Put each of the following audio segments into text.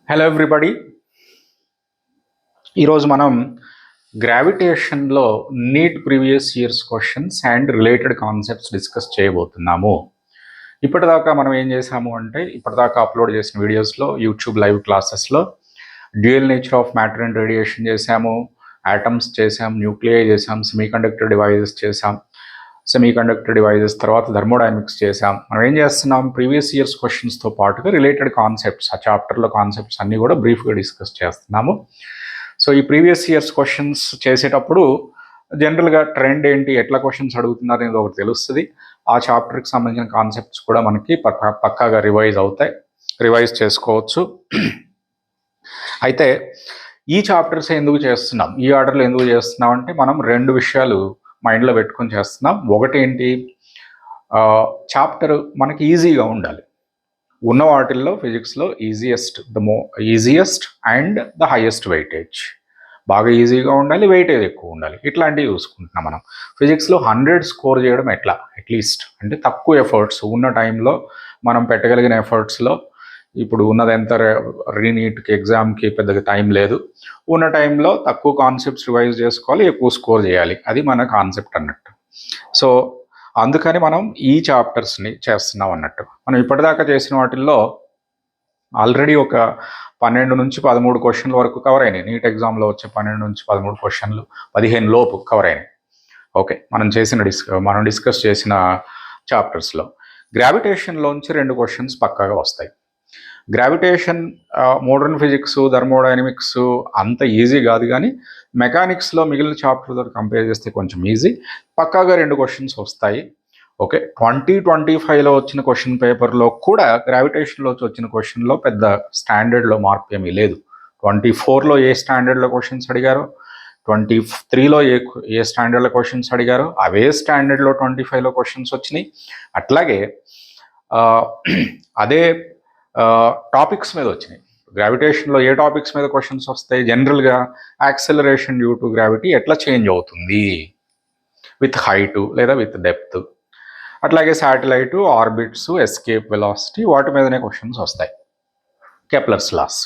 Hello everybody. ఈరోజు మనం గ్రావిటేషన్లో NEET previous years questions and related concepts discuss చేయబోతున్నాము. ఇప్పటిదాకా మనం ఏం చేసాము అంటే ఇప్పటిదాకా అప్లోడ్ చేసిన వీడియోస్లో యూట్యూబ్ లైవ్ క్లాసెస్లో dual nature of matter and radiation చేసాము, ఆటమ్స్ చేసాం, న్యూక్లియై చేసాం, సెమీకండక్టర్ డివైజెస్ చేసాం, సెమీకండక్టర్ డివైజెస్ తర్వాత థర్మోడైనమిక్స్ చేసాం. మనం ఏం చేస్తున్నాం, ప్రీవియస్ ఇయర్స్ క్వశ్చన్స్తో పాటుగా రిలేటెడ్ కాన్సెప్ట్స్, ఆ చాప్టర్లో కాన్సెప్ట్స్ అన్నీ కూడా బ్రీఫ్గా డిస్కస్ చేస్తున్నాము. సో ఈ ప్రీవియస్ ఇయర్స్ క్వశ్చన్స్ చేసేటప్పుడు జనరల్గా ట్రెండ్ ఏంటి, ఎట్లా క్వశ్చన్స్ అడుగుతున్నారు అనేది ఒకటి తెలుస్తుంది. ఆ చాప్టర్కి సంబంధించిన కాన్సెప్ట్స్ కూడా మనకి పక్కాగా రివైజ్ చేసుకోవచ్చు. అయితే ఈ చాప్టర్స్ ఎందుకు చేస్తున్నాం, ఈ ఆర్డర్లో ఎందుకు చేస్తున్నాం అంటే మనం రెండు విషయాలు మైండ్లో పెట్టుకొని చేస్తున్నాం. ఒకటి ఏంటి, చాప్టర్ మనకి ఈజీగా ఉండాలి. ఉన్న వాటిల్లో ఫిజిక్స్లో easiest and the highest weightage, బాగా ఈజీగా ఉండాలి, వెయిటేజ్ ఎక్కువ ఉండాలి, ఇట్లాంటివి చూసుకుంటున్నాం. మనం ఫిజిక్స్లో 100 స్కోర్ చేయడం ఎట్లా, అట్లీస్ట్ అంటే తక్కువ ఎఫర్ట్స్ ఉన్న టైంలో మనం పెట్టగలిగిన ఎఫర్ట్స్లో. ఇప్పుడు ఉన్నదంతా రీనీట్కి ఎగ్జామ్కి పెద్దగా టైం లేదు, ఉన్న టైంలో తక్కువ కాన్సెప్ట్స్ రివైజ్ చేసుకోవాలి, ఎక్కువ స్కోర్ చేయాలి, అది మన కాన్సెప్ట్ అన్నట్టు. సో అందుకని మనం ఈ చాప్టర్స్ని చేస్తున్నాం అన్నట్టు. మనం ఇప్పటిదాకా చేసిన వాటిల్లో ఆల్రెడీ ఒక 12 నుంచి 13 క్వశ్చన్ల వరకు కవర్ అయినాయి. నీట్ ఎగ్జామ్లో వచ్చే 12 నుంచి 13 క్వశ్చన్లు 15 లోపు కవర్ అయినాయి. ఓకే, మనం డిస్కస్ చేసిన చాప్టర్స్లో గ్రావిటేషన్లోంచి 2 క్వశ్చన్స్ పక్కాగా వస్తాయి. గ్రావిటేషన్ మోడర్న్ ఫిజిక్స్, థర్మోడైనమిక్స్ అంత ఈజీ కాదు, కానీ మెకానిక్స్లో మిగిలిన చాప్టర్తో కంపేర్ చేస్తే కొంచెం ఈజీ. పక్కాగా 2 క్వశ్చన్స్ వస్తాయి. ఓకే, 2025లో వచ్చిన క్వశ్చన్ పేపర్లో కూడా గ్రావిటేషన్లో వచ్చిన క్వశ్చన్లో పెద్ద స్టాండర్డ్లో మార్పు ఏమీ లేదు. 24లో ఏ స్టాండర్డ్లో క్వశ్చన్స్ అడిగారో, 23లో ఏ స్టాండర్డ్లో క్వశ్చన్స్ అడిగారో అవే స్టాండర్డ్లో 25లో క్వశ్చన్స్ వచ్చినాయి. అట్లాగే అదే టాపిక్స్ మీద వచ్చినాయి. గ్రావిటేషన్లో ఏ టాపిక్స్ మీద క్వశ్చన్స్ వస్తాయి, జనరల్గా యాక్సెలరేషన్ డ్యూ టు గ్రావిటీ ఎట్లా చేంజ్ అవుతుంది విత్ హైట్ లేదా విత్ డెప్త్, అట్లాగే శాటిలైట్ ఆర్బిట్స్, ఎస్కేప్ వెలాసిటీ, వాటి మీదనే క్వశ్చన్స్ వస్తాయి, కెప్లర్స్ లాస్.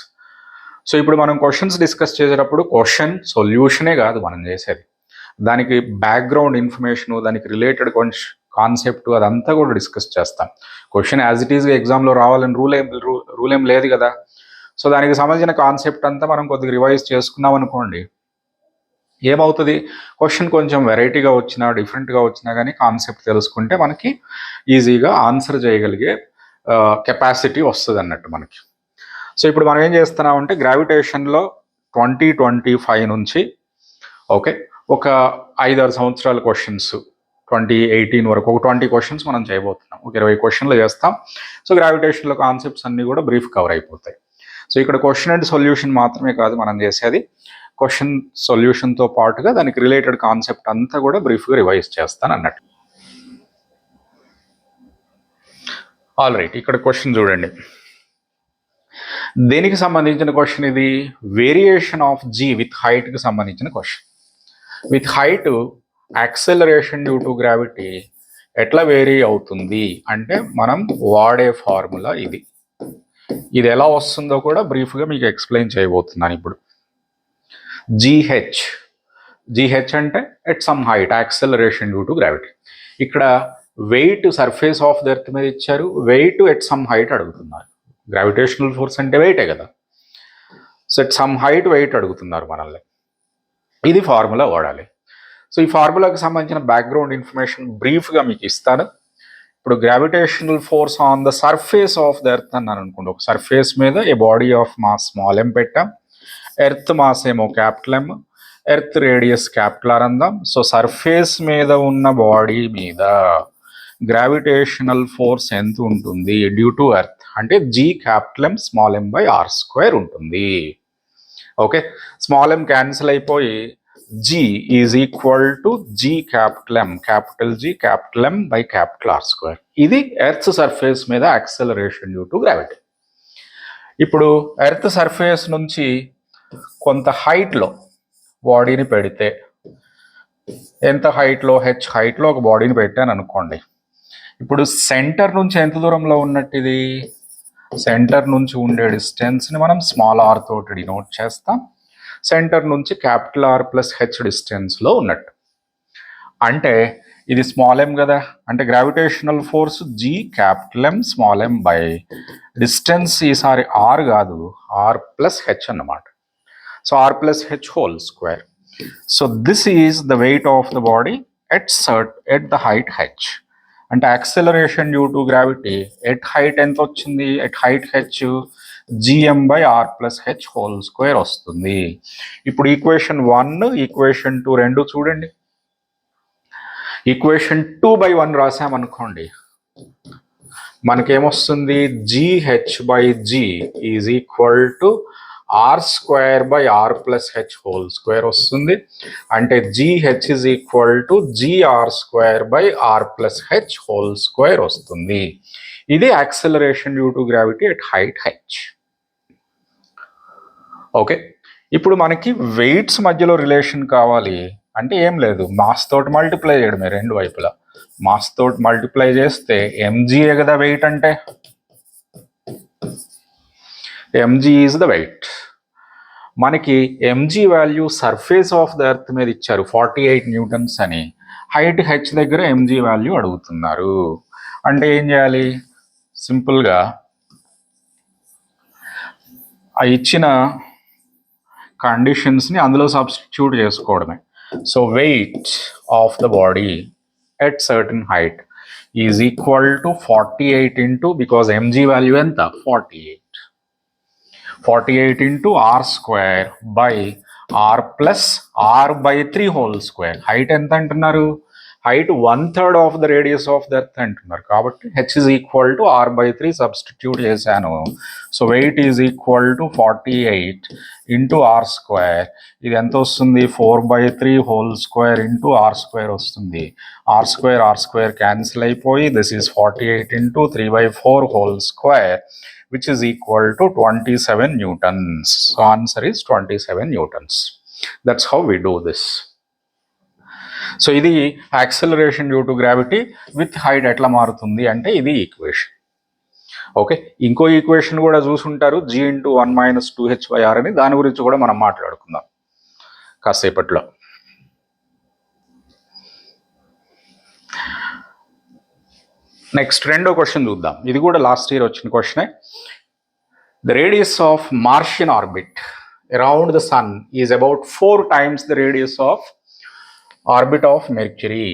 సో ఇప్పుడు మనం క్వశ్చన్స్ డిస్కస్ చేసేటప్పుడు క్వశ్చన్ సొల్యూషనే కాదు మనం చేసేది, దానికి బ్యాక్గ్రౌండ్ ఇన్ఫర్మేషన్, దానికి రిలేటెడ్ కాన్సెప్ట్ అదంతా కూడా డిస్కస్ చేస్తాం. క్వశ్చన్ యాజ్ ఇట్ ఈస్గా ఎగ్జామ్లో రావాలని రూల్ ఏం లేదు కదా. సో దానికి సంబంధించిన కాన్సెప్ట్ అంతా మనం కొద్దిగా రివైజ్ చేసుకున్నాం అనుకోండి, ఏమవుతుంది, క్వశ్చన్ కొంచెం వెరైటీగా వచ్చినా డిఫరెంట్గా వచ్చినా కానీ కాన్సెప్ట్ తెలుసుకుంటే మనకి ఈజీగా ఆన్సర్ చేయగలిగే కెపాసిటీ వస్తుంది అన్నట్టు మనకి. సో ఇప్పుడు మనం ఏం చేస్తున్నామంటే గ్రావిటేషన్లో 2025 నుంచి ఓకే ఒక 5-6 సంవత్సరాల క్వశ్చన్స్ 2018 వరకు ఒక 20 క్వశ్చన్స్ మనం చేయబోతున్నాం. ఒక 20 క్వశ్చన్లు చేస్తాం. సో గ్రావిటేషన్లో కాన్సెప్ట్స్ అన్నీ కూడా బ్రీఫ్ కవర్ అయిపోతాయి. సో ఇక్కడ క్వశ్చన్ అండ్ సొల్యూషన్ మాత్రమే కాదు మనం చేసేది, క్వశ్చన్ సొల్యూషన్తో పాటుగా దానికి రిలేటెడ్ కాన్సెప్ట్ అంతా కూడా బ్రీఫ్గా రివైజ్ చేస్తాను అన్నట్టు. ఆల్ రైట్, ఇక్కడ క్వశ్చన్ చూడండి. దేనికి సంబంధించిన క్వశ్చన్ ఇది, వేరియేషన్ ఆఫ్ జీ విత్ హైట్కి సంబంధించిన question. With height acceleration due to gravity ఎట్లా వేరీ అవుతుంది అంటే మనం వాడే ఫార్ములా ఇది ఎలా వస్తుందో కూడా బ్రీఫ్గా మీకు ఎక్స్ప్లెయిన్ చేయబోతున్నాను ఇప్పుడు. జీహెచ్ అంటే at some height acceleration due to gravity. ఇక్కడ weight surface of the earth మీద ఇచ్చారు, వెయిట్ ఎట్ సమ్ హైట్ అడుగుతున్నారు. గ్రావిటేషనల్ ఫోర్స్ అంటే వెయిటే కదా. So at some height weight అడుగుతున్నారు మనల్ని, ఇది ఫార్ములా వాడాలి. సో ఈ ఫార్ములాకి సంబంధించిన బ్యాక్గ్రౌండ్ ఇన్ఫర్మేషన్ బ్రీఫ్గా మీకు ఇస్తాను. ఇప్పుడు gravitational force on the surface of the earth అన్నాను అనుకోండి, ఒక సర్ఫేస్ మీద a body of mass small M పెట్టాం, ఎర్త్ మాస్ ఏమో capital M, earth radius capital R అందాం. సో సర్ఫేస్ మీద ఉన్న బాడీ మీద గ్రావిటేషనల్ ఫోర్స్ ఎంత ఉంటుంది డ్యూ టు ఎర్త్ అంటే G capital M small M by are square ఉంటుంది. ఓకే, స్మాల్ ఎం క్యాన్సిల్ అయిపోయి G is equal to G capital M, capital G capital M by capital R square. ఇది earth surface మీద acceleration due to gravity. ఇప్పుడు earth surface నుంచి కొంత హైట్లో బాడీని పెడితే, ఎంత హైట్లో, హెచ్ హైట్లో ఒక బాడీని పెట్టాను అనుకోండి. ఇప్పుడు సెంటర్ నుంచి ఎంత దూరంలో ఉన్నట్టు ఇది సెంటర్ నుంచి ఉండే డిస్టెన్స్ని మనం స్మాల్ ఆర్ తోటి డినోట్ చేస్తాం. సెంటర్ నుంచి క్యాపిటల్ ఆర్ ప్లస్ హెచ్ డిస్టెన్స్లో ఉన్నట్టు. అంటే ఇది స్మాల్ ఎం కదా, అంటే gravitational force G capital M small M by distance ఈసారి ఆర్ కాదు, ఆర్ ప్లస్ హెచ్ అన్నమాట. So R plus H whole square. So this is the weight of the body at the height H. అంటే acceleration due to gravity at height ఎంత వచ్చింది, at height H GM by R plus H whole square వస్తుంది. ఇప్పుడు equation 1 equation 2 రెండు చూడండి. ఈక్వేషన్ 2/1 రాసామనుకోండి, మనకేమొస్తుంది, G H by G is equal to R square by R plus H whole square వస్తుంది. అంటే G H is equal to G R square by R plus H whole square వస్తుంది. ఇది acceleration due to gravity at height H. Okay, ఇప్పుడు మనకి weights మధ్యలో relation కావాలి అంటే ఏం లేదు, మాస్ తోటి మల్టిప్లై చేయడమే రెండు వైపులా. మాస్ తోటి మల్టిప్లై చేస్తే ఎంజీఏ కదా వెయిట్, అంటే ఎంజీ ఈజ్ ద వెయిట్. మనకి MG value surface of the earth మీద ఇచ్చారు 48 న్యూటన్స్ అని, హైట్ హెచ్ దగ్గర ఎంజీ వాల్యూ అడుగుతున్నారు. అంటే ఏం చేయాలి, సింపుల్గా ఆ ఇచ్చిన కండిషన్స్ని అందులో సబ్స్టిట్యూట్ చేసుకోవడమే. So weight of the body at certain height is equal to 48 into, because M G value ఎంత 48 into R square by R plus R by 3 whole square. Height ఎంత అంటున్నారు, height 1/3 of the radius of the earth అంటున్నారు. కాబట్టి H is equal to R by 3 substitute చేశాను. So weight is equal to 48 into R square. ఇది ఎంత వస్తుంది, 4/3 whole square into R square వస్తుంది. Are square cancel అయిపోయి this is 48 into 3/4 whole square which is equal to 27 newtons. So answer is 27 newtons. That's how we do this. So ఇది acceleration due to gravity with height ఎట్లా మారుతుంది అంటే ఇది equation. Okay, ఇంకో equation కూడా చూసుంటారు, G into 1 - 2h/r అని, దాని గురించి కూడా మనం మాట్లాడుకుందాం కాసేపట్లో. నెక్స్ట్ రెండో క్వశ్చన్ చూద్దాం. ఇది కూడా లాస్ట్ ఇయర్ వచ్చిన క్వశ్చనే. The radius of Martian orbit around the sun is about 4 times the radius of orbit of Mercury.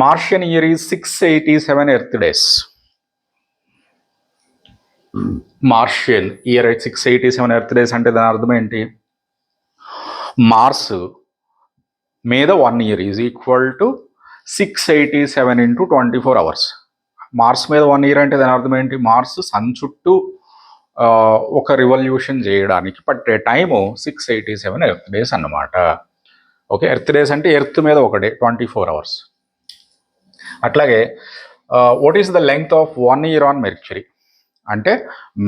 Martian year is 687 earth days. Martian year 687 earth days అంటే దాని అర్థం ఏంటి, మార్స్ మీద 1 year is equal to 687 into 24 hours. Mars మీద 1 year అంటే దాని అర్థం ఏంటి, మార్స్ సన్ చుట్టూ ఒక రివల్యూషన్ చేయడానికి పట్టే టైము 687 ఎర్త్ డేస్ అన్నమాట. ఓకే, ఎర్త్ డేస్ అంటే ఎర్త్ మీద ఒక డే 24 hours. అట్లాగే what is the length of 1 year on mercury అంటే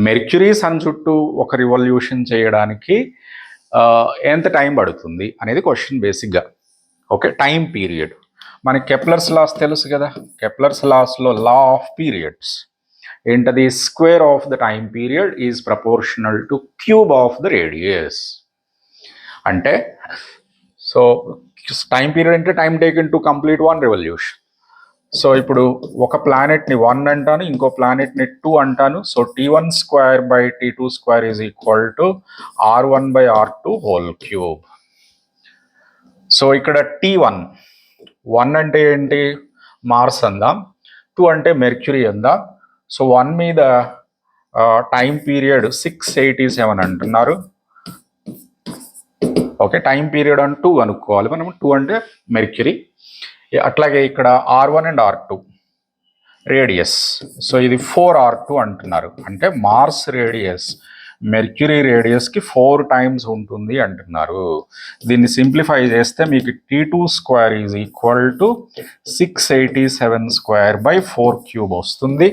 మెర్క్యూరీ సన్ చుట్టూ ఒక రివల్యూషన్ చేయడానికి ఎంత టైం పడుతుంది అనేది క్వశ్చన్ బేసిక్గా. ఓకే, టైం పీరియడ్ మనకి కెప్లర్స్ లాస్ తెలుసు కదా. కెప్లర్స్ లాస్లో లా ఆఫ్ పీరియడ్స్ ఏంటది, square of the time period is proportional to cube of the radius. అంటే సో టైం పీరియడ్ అంటే time taken to complete 1 revolution. So ఇప్పుడు ఒక ప్లానెట్ని 1 అంటాను, ఇంకో ప్లానెట్ని 2 అంటాను. So T1² by T2² is equal to R1 by R2 whole cube. So ఇక్కడ T1 అంటే ఏంటి, మార్స్ అందాం, 2 అంటే మెర్క్యూరీ అందాం. సో 1 మీద టైం పీరియడ్ 687 అంటున్నారు. ఓకే, టైం పీరియడ్ అని 2 అనుకోవాలి మనం, 2 అంటే మెర్క్యూరీ. అట్లాగే ఇక్కడ R1 and R2 radius. So ఇది 4R2 అంటున్నారు. అంటే మార్స్ రేడియస్ మెర్క్యూరీ రేడియస్కి 4 times ఉంటుంది అంటున్నారు. దీన్ని సింప్లిఫై చేస్తే మీకు T2² is equal to 687² by 4 cube వస్తుంది.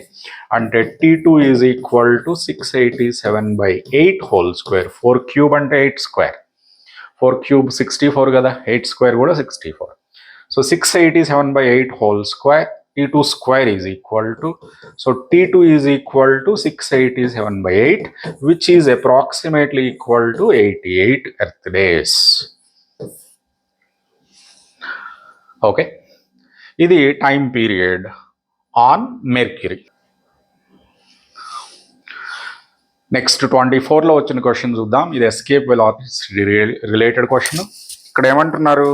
అంటే T2 is equal to 687 by 8 whole square. 4 cube అంటే 8². 4 cube 64 కదా, 8² కూడా 64. So 687 by 8 whole square T2 square is equal to, so T2 is equal to 687 by 8, which is approximately equal to 88 earth days. Okay, ఇది time period on Mercury. Next 24లో వచ్చిన question చూద్దాం. ఇది escape velocity related question. ఇక్కడ ఏమంటున్నారు,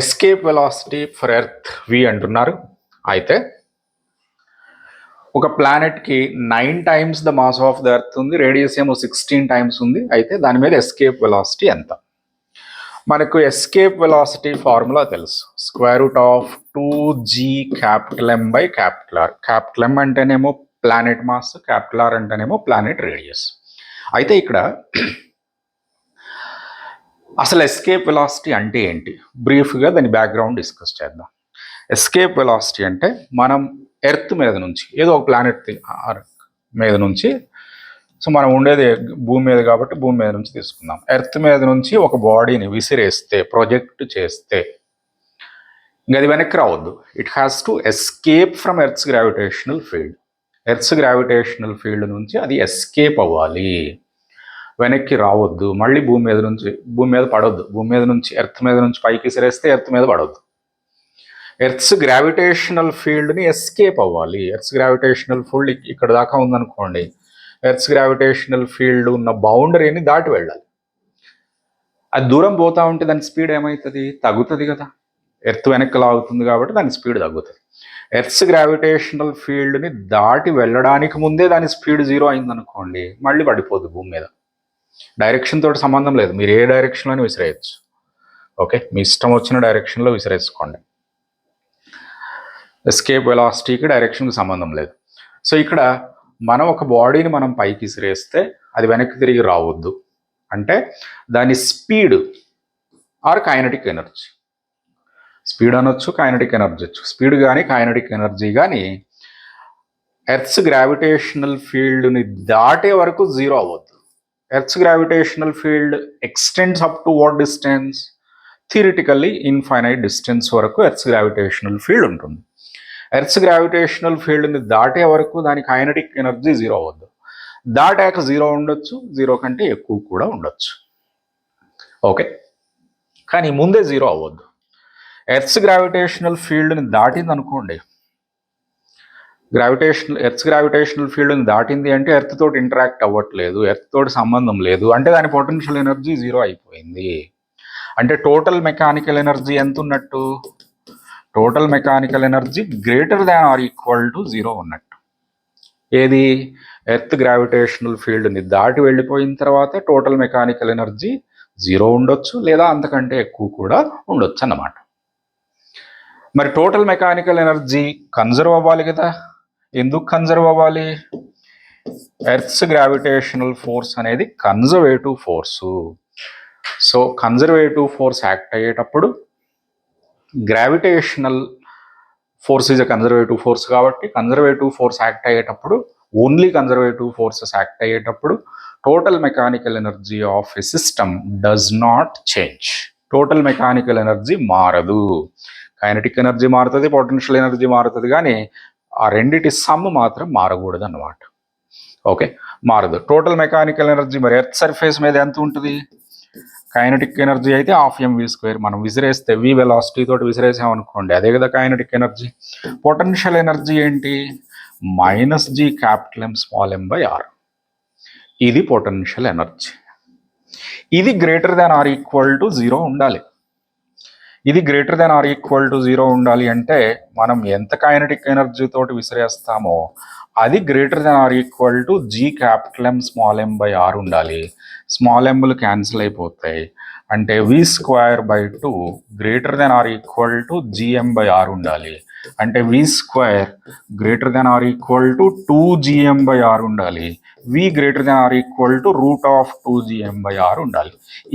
escape velocity for earth v అంటున్నారు. అయితే ఒక ప్లానెట్కి 9 times the mass of the earth ఉంది, రేడియస్ ఏమో 16 times ఉంది. అయితే దాని మీద ఎస్కేప్ వెలాసిటీ ఎంత? మనకు ఎస్కేప్ వెలాసిటీ ఫార్ములా తెలుసు, square root of 2g capital M by capital R. Capital M అంటేనేమో ప్లానెట్ మాస్, క్యాపిటల్ R అంటేనేమో ప్లానెట్ రేడియస్. అయితే ఇక్కడ అసలు ఎస్కేప్ వెలాసిటీ అంటే ఏంటి, బ్రీఫ్గా దాని బ్యాక్గ్రౌండ్ డిస్కస్ చేద్దాం. ఎస్కేప్ వెలాసిటీ అంటే మనం ఎర్త్ మీద నుంచి, ఏదో ఒక ప్లానెట్ మీద నుంచి, సో మనం ఉండేది భూమి మీద కాబట్టి భూమి మీద నుంచి తీసుకుందాం. ఎర్త్ మీద నుంచి ఒక బాడీని విసిరేస్తే, ప్రొజెక్ట్ చేస్తే ఇంకా అది వెనక్కి రావద్దు. It has to escape from Earth's gravitational field. Earth's gravitational field నుంచి అది ఎస్కేప్ అవ్వాలి, వెనక్కి రావద్దు. మళ్ళీ భూమి మీద పడవద్దు. భూమి మీద నుంచి ఎర్త్ మీద నుంచి పైకి విసిరేస్తే ఎర్త్ మీద పడవద్దు. ఎర్త్స్ గ్రావిటేషనల్ ఫీల్డ్ని ఎస్కేప్ అవ్వాలి. ఎర్త్స్ గ్రావిటేషనల్ ఫీల్డ్ ఇక్కడ దాకా ఉందనుకోండి, ఎర్త్స్ గ్రావిటేషనల్ ఫీల్డ్ ఉన్న బౌండరీని దాటి వెళ్ళాలి. అది దూరం పోతా ఉంటే దాని స్పీడ్ ఏమవుతుంది, తగ్గుతుంది కదా. ఎర్త్ వెనక్కి లాగుతుంది కాబట్టి దాని స్పీడ్ తగ్గుతుంది. ఎర్త్స్ గ్రావిటేషనల్ ఫీల్డ్ని దాటి వెళ్ళడానికి ముందే దాని స్పీడ్ 0 అయిందనుకోండి, మళ్ళీ పడిపోద్ది భూమి మీద. డైరెక్షన్ తోటి సంబంధం లేదు, మీరు ఏ డైరెక్షన్లోనే విసిరేయచ్చు. ఓకే, మీ ఇష్టం వచ్చిన డైరెక్షన్లో విసిరేసుకోండి. ఎస్కేప్ వెలాసిటీకి డైరెక్షన్కి సంబంధం లేదు. సో ఇక్కడ మనం ఒక బాడీని మనం పైకి విసిరేస్తే అది వెనక్కి తిరిగి రావద్దు అంటే దాని speed or kinetic energy, speed అనొచ్చు, కైనటిక్ ఎనర్జీ వచ్చు. స్పీడ్ కానీ కైనటిక్ ఎనర్జీ కానీ ఎర్త్స్ గ్రావిటేషనల్ ఫీల్డ్ని దాటే వరకు 0 అవ్వద్దు. Earth's gravitational field extends up to what distance, theoretically infinite distance వరకు ఎర్త్స్ గ్రావిటేషనల్ ఫీల్డ్ ఉంటుంది. ఎర్త్స్ గ్రావిటేషనల్ ఫీల్డ్ని దాటే వరకు దాని కైనటిక్ ఎనర్జీ 0 అవ్వద్దు. దాటాక 0 ఉండొచ్చు, 0 కంటే ఎక్కువ కూడా ఉండొచ్చు. ఓకే, కానీ ముందే 0 అవ్వద్దు. ఎర్త్స్ గ్రావిటేషనల్ ఫీల్డ్ని దాటింది అనుకోండి, ఎర్త్స్ గ్రావిటేషనల్ ఫీల్డ్ని దాటింది అంటే ఎర్త్ తోటి ఇంటరాక్ట్ అవ్వట్లేదు, ఎర్త్ తోటి సంబంధం లేదు అంటే దాని పొటెన్షియల్ ఎనర్జీ 0 అయిపోయింది. అంటే టోటల్ మెకానికల్ ఎనర్జీ ఎంత ఉన్నట్టు, total mechanical energy greater than or equal to 0 ఉన్నట్టు. ఏది, ఎర్త్ గ్రావిటేషనల్ ఫీల్డ్ని దాటి వెళ్ళిపోయిన తర్వాత టోటల్ మెకానికల్ ఎనర్జీ 0 ఉండొచ్చు, లేదా అంతకంటే ఎక్కువ కూడా ఉండొచ్చు అన్నమాట. మరి టోటల్ మెకానికల్ ఎనర్జీ కన్జర్వ్ అవ్వాలి కదా. ఎందుకు కన్జర్వ్ అవ్వాలి, ఎర్త్స్ గ్రావిటేషనల్ ఫోర్స్ అనేది conservative force. So conservative force act అయ్యేటప్పుడు, gravitational force is a conservative force కాబట్టి కన్జర్వేటివ్ ఫోర్స్ యాక్ట్ అయ్యేటప్పుడు, ఓన్లీ కన్జర్వేటివ్ ఫోర్సెస్ యాక్ట్ అయ్యేటప్పుడు total mechanical energy of a system does not change. Total mechanical energy మారదు. Kinetic energy మారుతుంది, potential energy మారుతుంది, కానీ ఆ రెండిటి సమ్ మాత్రం మారకూడదు అన్నమాట. ఓకే, మారదు. టోటల్ మెకానికల్ ఎనర్జీ మరి ఎర్త్ సర్ఫేస్ మీద ఎంత ఉంటుంది, కైనటిక్ ఎనర్జీ అయితే ½ mv². మనం విసిరేస్తే v వెలాసిటీ తోటి విసిరేసామనుకోండి, అదే కదా కైనటిక్ ఎనర్జీ. పొటెన్షియల్ ఎనర్జీ ఏంటి, -g capital M small m by r. ఇది పొటెన్షియల్ ఎనర్జీ. ఇది greater than or equal to 0 ఉండాలి. ఇది greater than or equal to 0 ఉండాలి అంటే మనం ఎంత కైనటిక్ ఎనర్జీ తోటి విసిరేస్తామో అది greater than or equal to g capital M small m by r ఉండాలి. స్మాల్ mలు క్యాన్సిల్ అయిపోతాయి అంటే v²/2 greater than or equal to gm by r ఉండాలి. అంటే v² greater than or equal to 2gm by r ఉండాలి. v greater than or equal to √2gm by r ఉండాలి.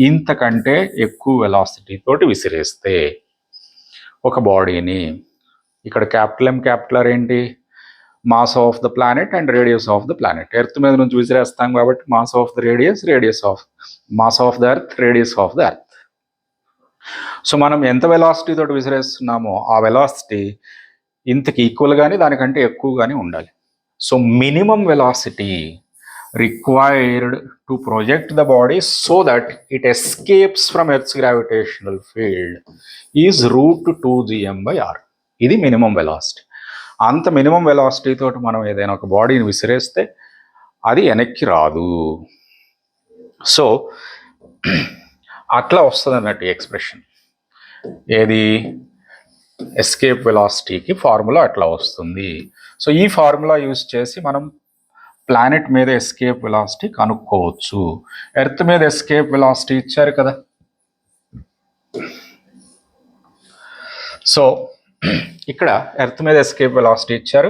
ఇంతకంటే ఎక్కువ velocity తోటి విసిరేస్తే ఒక బాడీని, ఇక్కడ క్యాపిటల్ M క్యాపిటల్ R ఏంటి, mass of the planet and radius of the planet. Earth మీద నుంచి విసిరేస్తాం కాబట్టి mass of the radius, mass of the earth, radius of the earth. So మనం ఎంత వెలాసిటీ తోటి విసిరేస్తున్నామో ఆ వెలాసిటీ ఇంతకి ఈక్వల్ కానీ దానికంటే ఎక్కువ కానీ ఉండాలి. So minimum velocity required to project the body so that it escapes from Earth's gravitational field is √2gm/r. ఇది మినిమం వెలాసిటీ. అంత మినిమం వెలాసిటీ తోటి మనం ఏదైనా ఒక బాడీని విసిరేస్తే అది వెనక్కి రాదు. సో అట్లా వస్తుంది అన్నట్టు ఎక్స్ప్రెషన్. ఏది ఎస్కేప్ వెలాసిటీకి ఫార్ములా అట్లా వస్తుంది. సో ఈ ఫార్ములా యూజ్ చేసి మనం ప్లానెట్ మీద ఎస్కేప్ వెలాసిటీ కనుక్కోవచ్చు. ఎర్త్ మీద ఎస్కేప్ వెలాసిటీ ఇచ్చారు కదా. సో ఇక్కడ ఎర్త్ మీద ఎస్కేప్ వెలాసిటీ ఇచ్చారు,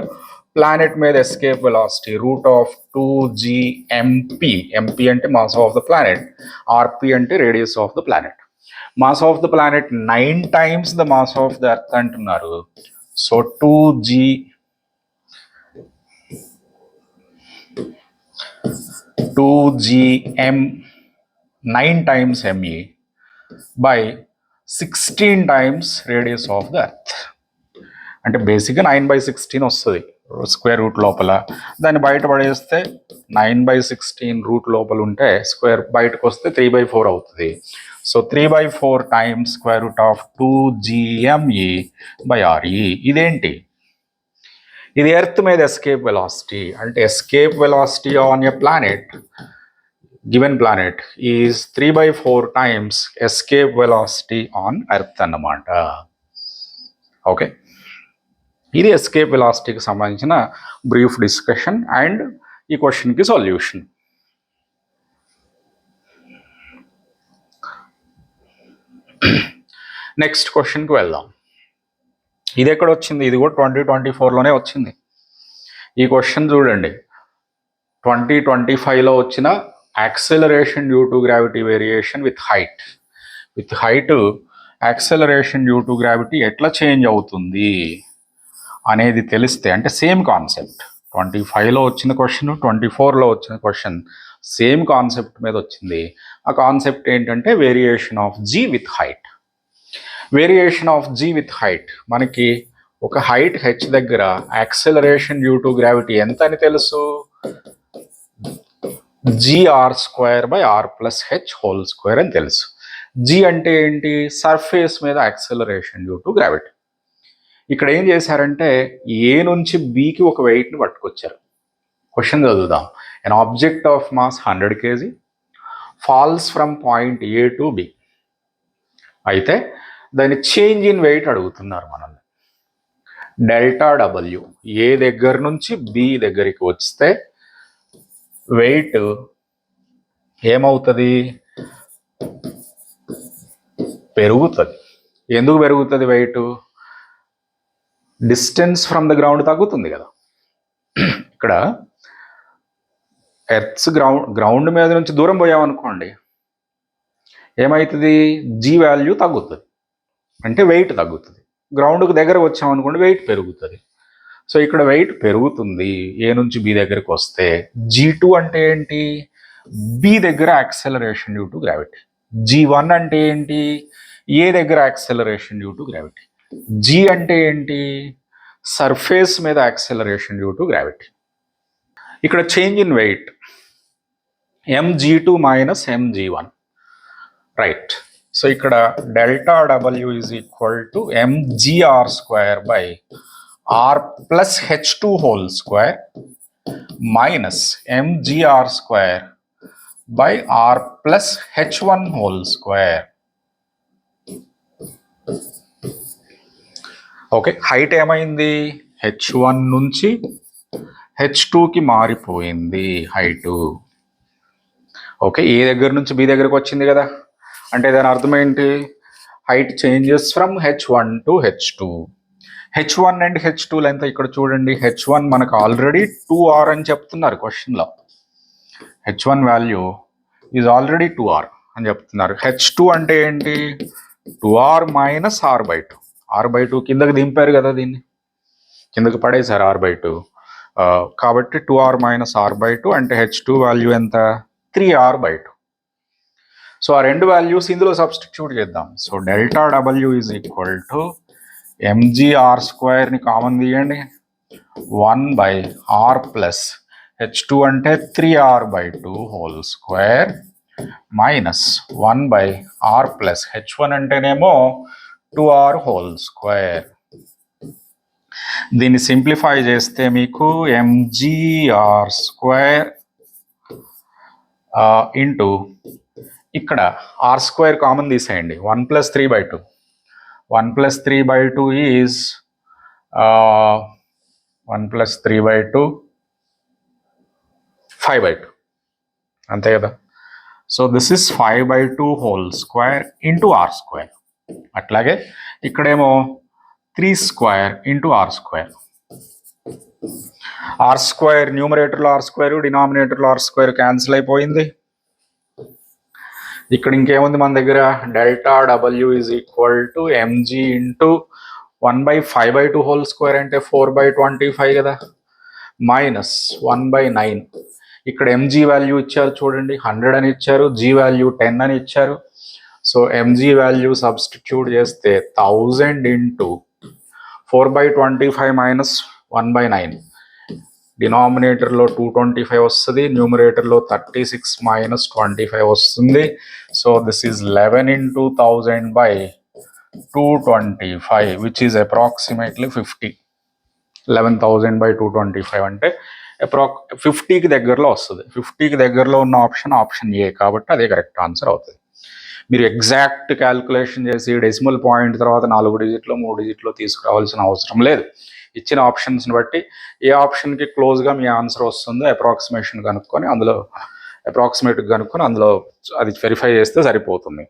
ప్లానెట్ మీద ఎస్కేప్ వెలాసిటీ √2gmp. ఎంపీ అంటే mass of the planet, R P అంటే radius of the planet. Mass of the planet 9 times the mass of the earth అంటున్నారు. So 2gm 9 times me by 16 times radius of the earth. అంటే బేసిక్గా 9/16 వస్తుంది square root లోపల. దాన్ని బయట పడేస్తే 9/16 route లోపల ఉంటే స్క్వేర్ బయటకు వస్తే 3/4 అవుతుంది. So 3/4 times √2gme/re. ఇదేంటి? ఇది ఎర్త్ మీద ఎస్కేప్ వెలాసిటీ. అంటే escape velocity on a planet, given planet is 3/4 times escape velocity on earth అన్నమాట. ఓకే, ఇది ఎస్కేప్ వెలాసిటీకి సంబంధించిన బ్రీఫ్ డిస్కషన్ అండ్ ఈ క్వశ్చన్కి సొల్యూషన్. నెక్స్ట్ క్వశ్చన్కి వెళ్దాం. ఇది ఎక్కడ వచ్చింది? ఇది కూడా 2024లోనే వచ్చింది. ఈ క్వశ్చన్ చూడండి, 2025లో వచ్చిన acceleration due to gravity variation with height. With height acceleration due to gravity ఎట్లా చేంజ్ అవుతుంది అనేది తెలిస్తే, అంటే సేమ్ కాన్సెప్ట్ 25లో వచ్చిన క్వశ్చన్, 24లో వచ్చిన క్వశ్చన్ సేమ్ కాన్సెప్ట్ మీద వచ్చింది. ఆ కాన్సెప్ట్ ఏంటంటే variation of g with height. Variation of g with height, మనకి ఒక హైట్ హెచ్ దగ్గర యాక్సెలరేషన్ డ్యూ టు గ్రావిటీ ఎంత అని తెలుసు? gr²/r+h² అని తెలుసు. జీ అంటే ఏంటి? సర్ఫేస్ మీద యాక్సెలరేషన్ డ్యూ టు గ్రావిటీ. ఇక్కడ ఏం చేశారంటే ఏ నుంచి బికి ఒక వెయిట్ని పట్టుకొచ్చారు. క్వశ్చన్ చదువుదాం. An object of mass 100 kg falls from point A to B. అయితే దాని చేంజ్ ఇన్ వెయిట్ అడుగుతున్నారు మనల్ని. ΔW ఏ దగ్గర నుంచి బి దగ్గరికి వస్తే వెయిట్ ఏమవుతుంది? పెరుగుతుంది. ఎందుకు పెరుగుతుంది weight? Distance from the ground తగ్గుతుంది కదా. ఇక్కడ ఎర్త్స్ గ్రౌండ్ మీద నుంచి దూరం పోయామనుకోండి, ఏమవుతుంది? జీ వాల్యూ తగ్గుతుంది, అంటే వెయిట్ తగ్గుతుంది. గ్రౌండ్కి దగ్గర వచ్చామనుకోండి వెయిట్ పెరుగుతుంది. సో ఇక్కడ వెయిట్ పెరుగుతుంది ఏ నుంచి బి దగ్గరకు వస్తే. G2 అంటే ఏంటి? బి దగ్గర acceleration due to gravity. G1 అంటే ఏంటి? ఏ దగ్గర acceleration due to gravity. G అంటే ఏంటి? సర్ఫేస్ మీద యాక్సెలరేషన్ డ్యూ టు గ్రావిటీ. ఇక్కడ change in weight mg2 minus mg1, right. So ఇక్కడ ΔW is equal to mgr²/r+h²² minus mgr²/r+h1². Okay, height ఏమైంది? h1 నుంచి h2కి మారిపోయింది హైటు. ఓకే, ఏ దగ్గర నుంచి బి దగ్గరకు వచ్చింది కదా. అంటే దాని అర్థం ఏంటి? Height changes from h1 to h2. h1 and h2 length ఇక్కడ చూడండి. h1 మనకు ఆల్రెడీ 2r అని చెప్తున్నారు క్వశ్చన్లో. h1 value is already 2r అని చెప్తున్నారు. h2 అంటే ఏంటి? 2r minus r/2. r/2 కిందకి దింపారు కదా, దీన్ని కిందకి పడేశారు r/2. కాబట్టి 2r మైనస్ r/2 అంటే h2 వాల్యూ ఎంత? 3r/2. సో ఆ రెండు వాల్యూస్ ఇందులో సబ్స్టిట్యూట్ చేద్దాం. So delta W is equal to M G R స్క్వేర్ని కామన్ తీయండి, 1/r ప్లస్ H2 అంటే 3r/2 whole square minus 1/r plus H1 అంటేనేమో 2r హోల్ స్క్వేర్. దీన్ని సింప్లిఫై చేస్తే మీకు ఎంజీఆర్ స్క్వేర్ ఇంటూ ఇక్కడ ఆర్ స్క్వేర్ కామన్ తీసేయండి, 1 + 3/2. 1 + 3/2 ఈజ్ 1 + 3/2 5/2 అంతే కదా. So this is 5/2 whole square into R square. అట్లాగే ఇక్కడేమో 3 square into R square. R square న్యూమరేటర్లో ఆర్ స్క్వేర్, డినామినేటర్లో ఆర్ స్క్వేర్ క్యాన్సిల్ అయిపోయింది. ఇక్కడ ఇంకేముంది మన దగ్గర, delta W is equal to M G into 1/5/2 whole square అంటే 4/25 కదా, మైనస్ 1/9. ఇక్కడ ఎంజీ వాల్యూ ఇచ్చారు చూడండి, 100 అని ఇచ్చారు, జీ వాల్యూ 10 అని ఇచ్చారు. సో ఎంజీ వాల్యూ సబ్స్టిట్యూట్ చేస్తే 1000 ఇంటూ 4/25 మైనస్ 1/9. డినామినేటర్లో 225 వస్తుంది, న్యూమరేటర్లో 36 మైనస్ 25 వస్తుంది. So this is 11 into 1000/225 which is approximately 50. 11,000/225 అంటే 50కి దగ్గరలో వస్తుంది. 50కి దగ్గరలో ఉన్న ఆప్షన్ ఏ కాబట్టి అదే కరెక్ట్ ఆన్సర్ అవుతుంది. మీరు ఎగ్జాక్ట్ క్యాల్కులేషన్ చేసి డెసిమల్ పాయింట్ తర్వాత 4 డిజిట్లో 3 డిజిట్లో తీసుకురావాల్సిన అవసరం లేదు. ఇచ్చిన ఆప్షన్స్ని బట్టి ఏ ఆప్షన్కి క్లోజ్గా మీ ఆన్సర్ వస్తుందో అప్రాక్సిమేట్గా కనుక్కొని అందులో అది వెరిఫై చేస్తే సరిపోతుంది.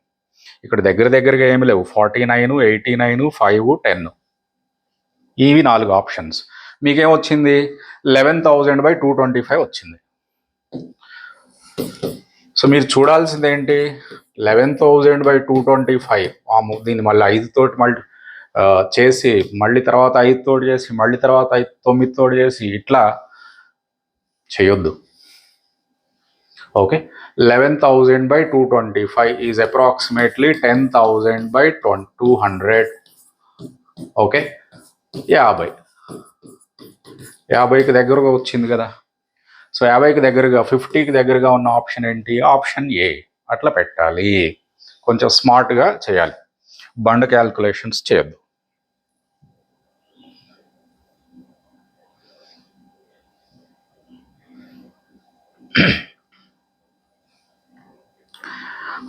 ఇక్కడ దగ్గరగా ఏమి లేవు, 49, 89, 5, 10 ఇవి 4 ఆప్షన్స్. మీకేమొచ్చింది, 11,000/225 వచ్చింది. సో మీరు చూడాల్సింది ఏంటి, 11,000/225. దీన్ని మళ్ళీ 5 తోటి చేసి మళ్ళీ తర్వాత 5 తోటి చేసి మళ్ళీ తర్వాత 9 తోటి చేసి ఇట్లా చేయొద్దు. Okay, 11,000/225 is approximately 10,000/200. ఓకే, 50కి దగ్గరగా వచ్చింది కదా. సో 50కి దగ్గరగా 50కి దగ్గరగా ఉన్న ఆప్షన్ ఏంటి, ఆప్షన్ ఏ. అట్లా పెట్టాలి, కొంచెం స్మార్ట్గా చేయాలి, బండ్ క్యాల్కులేషన్స్ చేయొద్దు.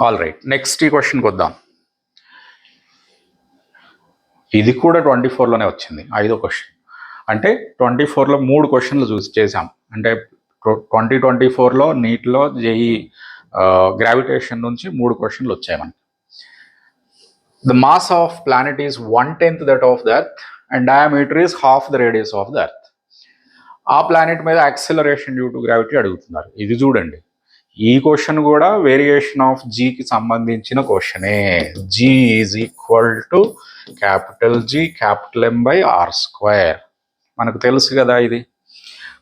ఆల్ రైట్, నెక్స్ట్ ఈ క్వశ్చన్కి వద్దాం. ఇది కూడా 24లోనే వచ్చింది, 5వ క్వశ్చన్. అంటే 24లో 3 క్వశ్చన్లు చేసాం. అంటే 2024లో నీట్లో జేఈ గ్రావిటేషన్ నుంచి 3 క్వశ్చన్లు వచ్చాయి మనకి. The mass of planet is 1/10 that of the earth and diameter is half the radius of the earth. ఆ ప్లానెట్ మీద యాక్సిలరేషన్ డ్యూ టు గ్రావిటీ అడుగుతున్నారు. ఇది చూడండి, ఈ క్వశ్చన్ కూడా వేరియేషన్ ఆఫ్ జీకి సంబంధించిన క్వశ్చనే. G is equal to capital G capital M/r². మనకు తెలుసు కదా ఇది.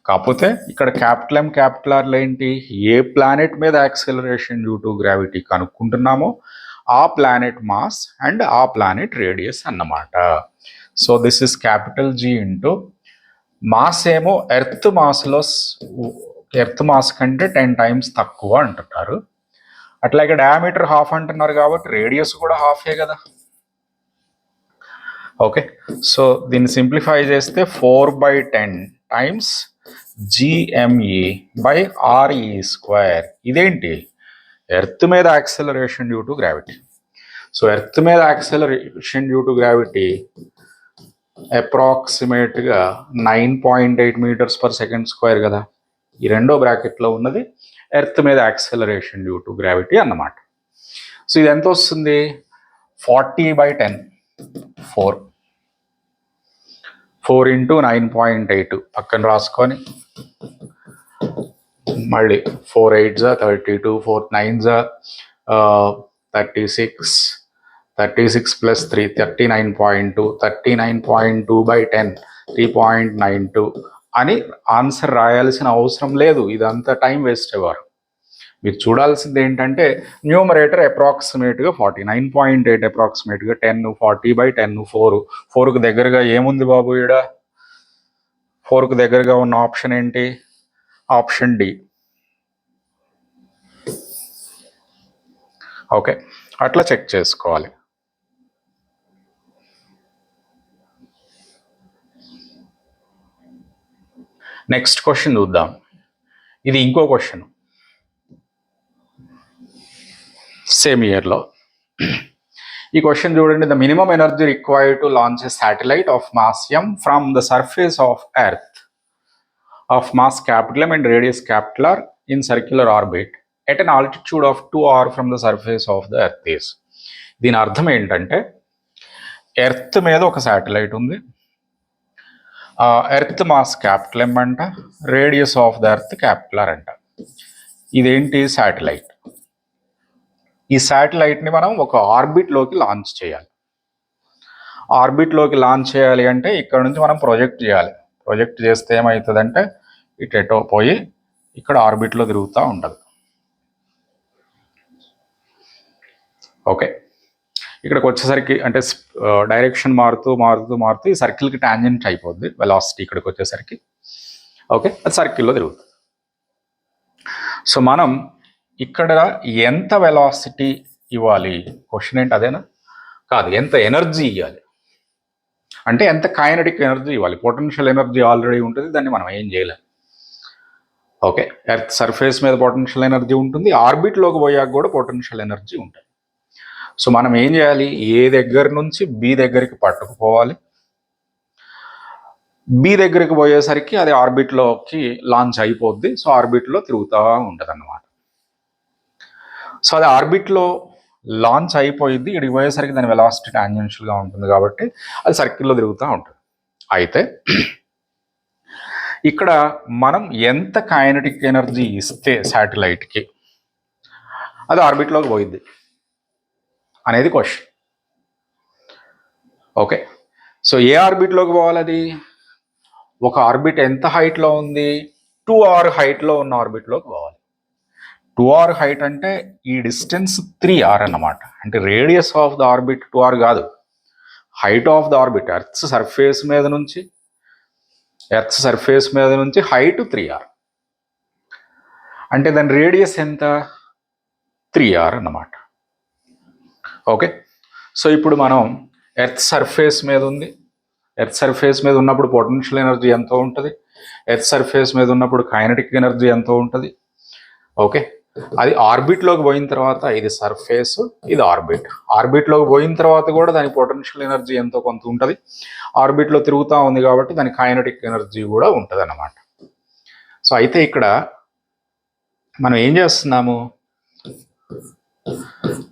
కాకపోతే ఇక్కడ క్యాపిటల్ M క్యాపిటల్ Rలు ఏంటి, ఏ ప్లానెట్ మీద యాక్సిలరేషన్ డ్యూ టు గ్రావిటీ కనుక్కుంటున్నామో ఆ ప్లానెట్ మాస్ అండ్ ఆ ప్లానెట్ రేడియస్ అన్నమాట. So this is capital G into mass ఏమో ఎర్త్ మాస్ కంటే 10 times తక్కువ అంటున్నారు. అట్లాగే డయామీటర్ హాఫ్ అంటున్నారు కాబట్టి రేడియస్ కూడా హాఫే కదా. ఓకే, సో దీన్ని సింప్లిఫై చేస్తే 4/10 times GME/RE². ఇదేంటి, ఎర్త్ మీద acceleration due to gravity. So earth మీద యాక్సిలరేషన్ డ్యూ టు గ్రావిటీ అప్రాక్సిమేట్గా 9.8 meters/second² కదా. ఈ రెండో బ్రాకెట్లో ఉన్నది ఎర్త్ మీద యాక్సిలరేషన్ డ్యూ టు గ్రావిటీ అన్నమాట. సో ఇది ఎంత వస్తుంది, 40/10, 4 into 9.8 పక్కన రాసుకొని మళ్ళీ 4 8s 32, 4 9s 36, 36 plus 3 39.2, 39.2/10 3.92 అని ఆన్సర్ రాయాల్సిన అవసరం లేదు. ఇదంతా టైం వేస్ట్ అవ్వరు. మీరు చూడాల్సింది ఏంటంటే న్యూమరేటర్ అప్రాక్సిమేట్గా 49.8 అప్రాక్సిమేట్గా 10 40/10 4కు దగ్గరగా ఏముంది బాబు ఈడ 4కు దగ్గరగా ఉన్న ఆప్షన్ ఏంటి ఆప్షన్ డి ఓకే అట్లా చెక్ చేసుకోవాలి నెక్స్ట్ క్వశ్చన్ చూద్దాం ఇది ఇంకో క్వశ్చన్ సేమ్ ఇయర్లో ఈ క్వశ్చన్ చూడండి the minimum energy required to launch a satellite of mass m from the surface of earth of mass capital m and radius capital r in circular orbit at an altitude of 2r from the surface of the earth is. దీని అర్థం ఏంటంటే earth మీద ఒక satellite ఉంది, earth mass capital m అంట, radius of the earth capital r అంట. ఇదేంటి satellite. ఈ శాటిలైట్ని మనం ఒక ఆర్బిట్లోకి లాంచ్ చేయాలి. ఆర్బిట్లోకి లాంచ్ చేయాలి అంటే ఇక్కడ నుంచి మనం ప్రొజెక్ట్ చేయాలి. ప్రొజెక్ట్ చేస్తే ఏమవుతుందంటే ఇటెటో పోయి ఇక్కడ ఆర్బిట్లో తిరుగుతూ ఉంటుంది. ఓకే, ఇక్కడికి వచ్చేసరికి అంటే డైరెక్షన్ మారుతూ మారుతూ మారుతూ ఈ సర్కిల్కి టాంజెంట్ అయిపోద్ది వెలాసిటీ ఇక్కడికి వచ్చేసరికి. ఓకే, అది సర్కిల్లో తిరుగుతుంది. సో మనం ఇక్కడ ఎంత వెలాసిటీ ఇవ్వాలి, క్వశ్చన్ ఏంటి అదేనా కాదు, ఎంత ఎనర్జీ ఇవ్వాలి అంటే ఎంత కైనెటిక్ ఎనర్జీ ఇవ్వాలి. పొటెన్షియల్ ఎనర్జీ ఆల్రెడీ ఉంటుంది, దాన్ని మనం ఏం చేయలేం. ఓకే, ఎర్త్ సర్ఫేస్ మీద పొటెన్షియల్ ఎనర్జీ ఉంటుంది, ఆర్బిట్లోకి పోయాక కూడా పొటెన్షియల్ ఎనర్జీ ఉంటుంది. సో మనం ఏం చేయాలి, ఏ దగ్గర నుంచి బి దగ్గరికి పట్టుకుపోవాలి, బి దగ్గరికి పోయేసరికి అది ఆర్బిట్లోకి లాంచ్ అయిపోద్ది. సో ఆర్బిట్లో తిరుగుతూ ఉంటుంది అన్నమాట. సో అది ఆర్బిట్లో లాంచ్ అయిపోయింది, ఇక్కడికి పోయేసరికి దాని వెలాసిటీ టాంజెన్షియల్గా ఉంటుంది కాబట్టి అది సర్కిల్లో తిరుగుతూ ఉంటుంది. అయితే ఇక్కడ మనం ఎంత కైనెటిక్ ఎనర్జీ ఇస్తే శాటిలైట్కి అది ఆర్బిట్లోకి పోయిద్ది అనేది క్వశ్చన్. ఓకే, సో ఏ ఆర్బిట్లోకి పోవాలి, అది ఒక ఆర్బిట్ ఎంత హైట్లో ఉంది, 2r హైట్లో ఉన్న ఆర్బిట్లోకి పోవాలి. 2r హైట్ అంటే ఈ డిస్టెన్స్ 3r అన్నమాట. అంటే radius of the orbit 2r కాదు, height of the orbit earth surface మీద నుంచి హైట్ 3r అంటే దాని రేడియస్ ఎంత 3r అన్నమాట. ఓకే, సో ఇప్పుడు మనం ఎర్త్ సర్ఫేస్ మీద ఉంది, ఎర్త్ సర్ఫేస్ మీద ఉన్నప్పుడు పొటెన్షియల్ ఎనర్జీ ఎంతో ఉంటుంది, ఎర్త్ సర్ఫేస్ మీద ఉన్నప్పుడు కైనెటిక్ ఎనర్జీ ఎంతో ఉంటుంది. ఓకే, అది ఆర్బిట్లోకి పోయిన తర్వాత ఇది సర్ఫేస్, ఇది ఆర్బిట్. ఆర్బిట్లోకి పోయిన తర్వాత కూడా దాని పొటెన్షియల్ ఎనర్జీ ఎంతో కొంత ఉంటుంది. ఆర్బిట్లో తిరుగుతూ ఉంది కాబట్టి దాని కైనెటిక్ ఎనర్జీ కూడా ఉంటుంది అన్నమాట. సో అయితే ఇక్కడ మనం ఏం చేస్తున్నాము,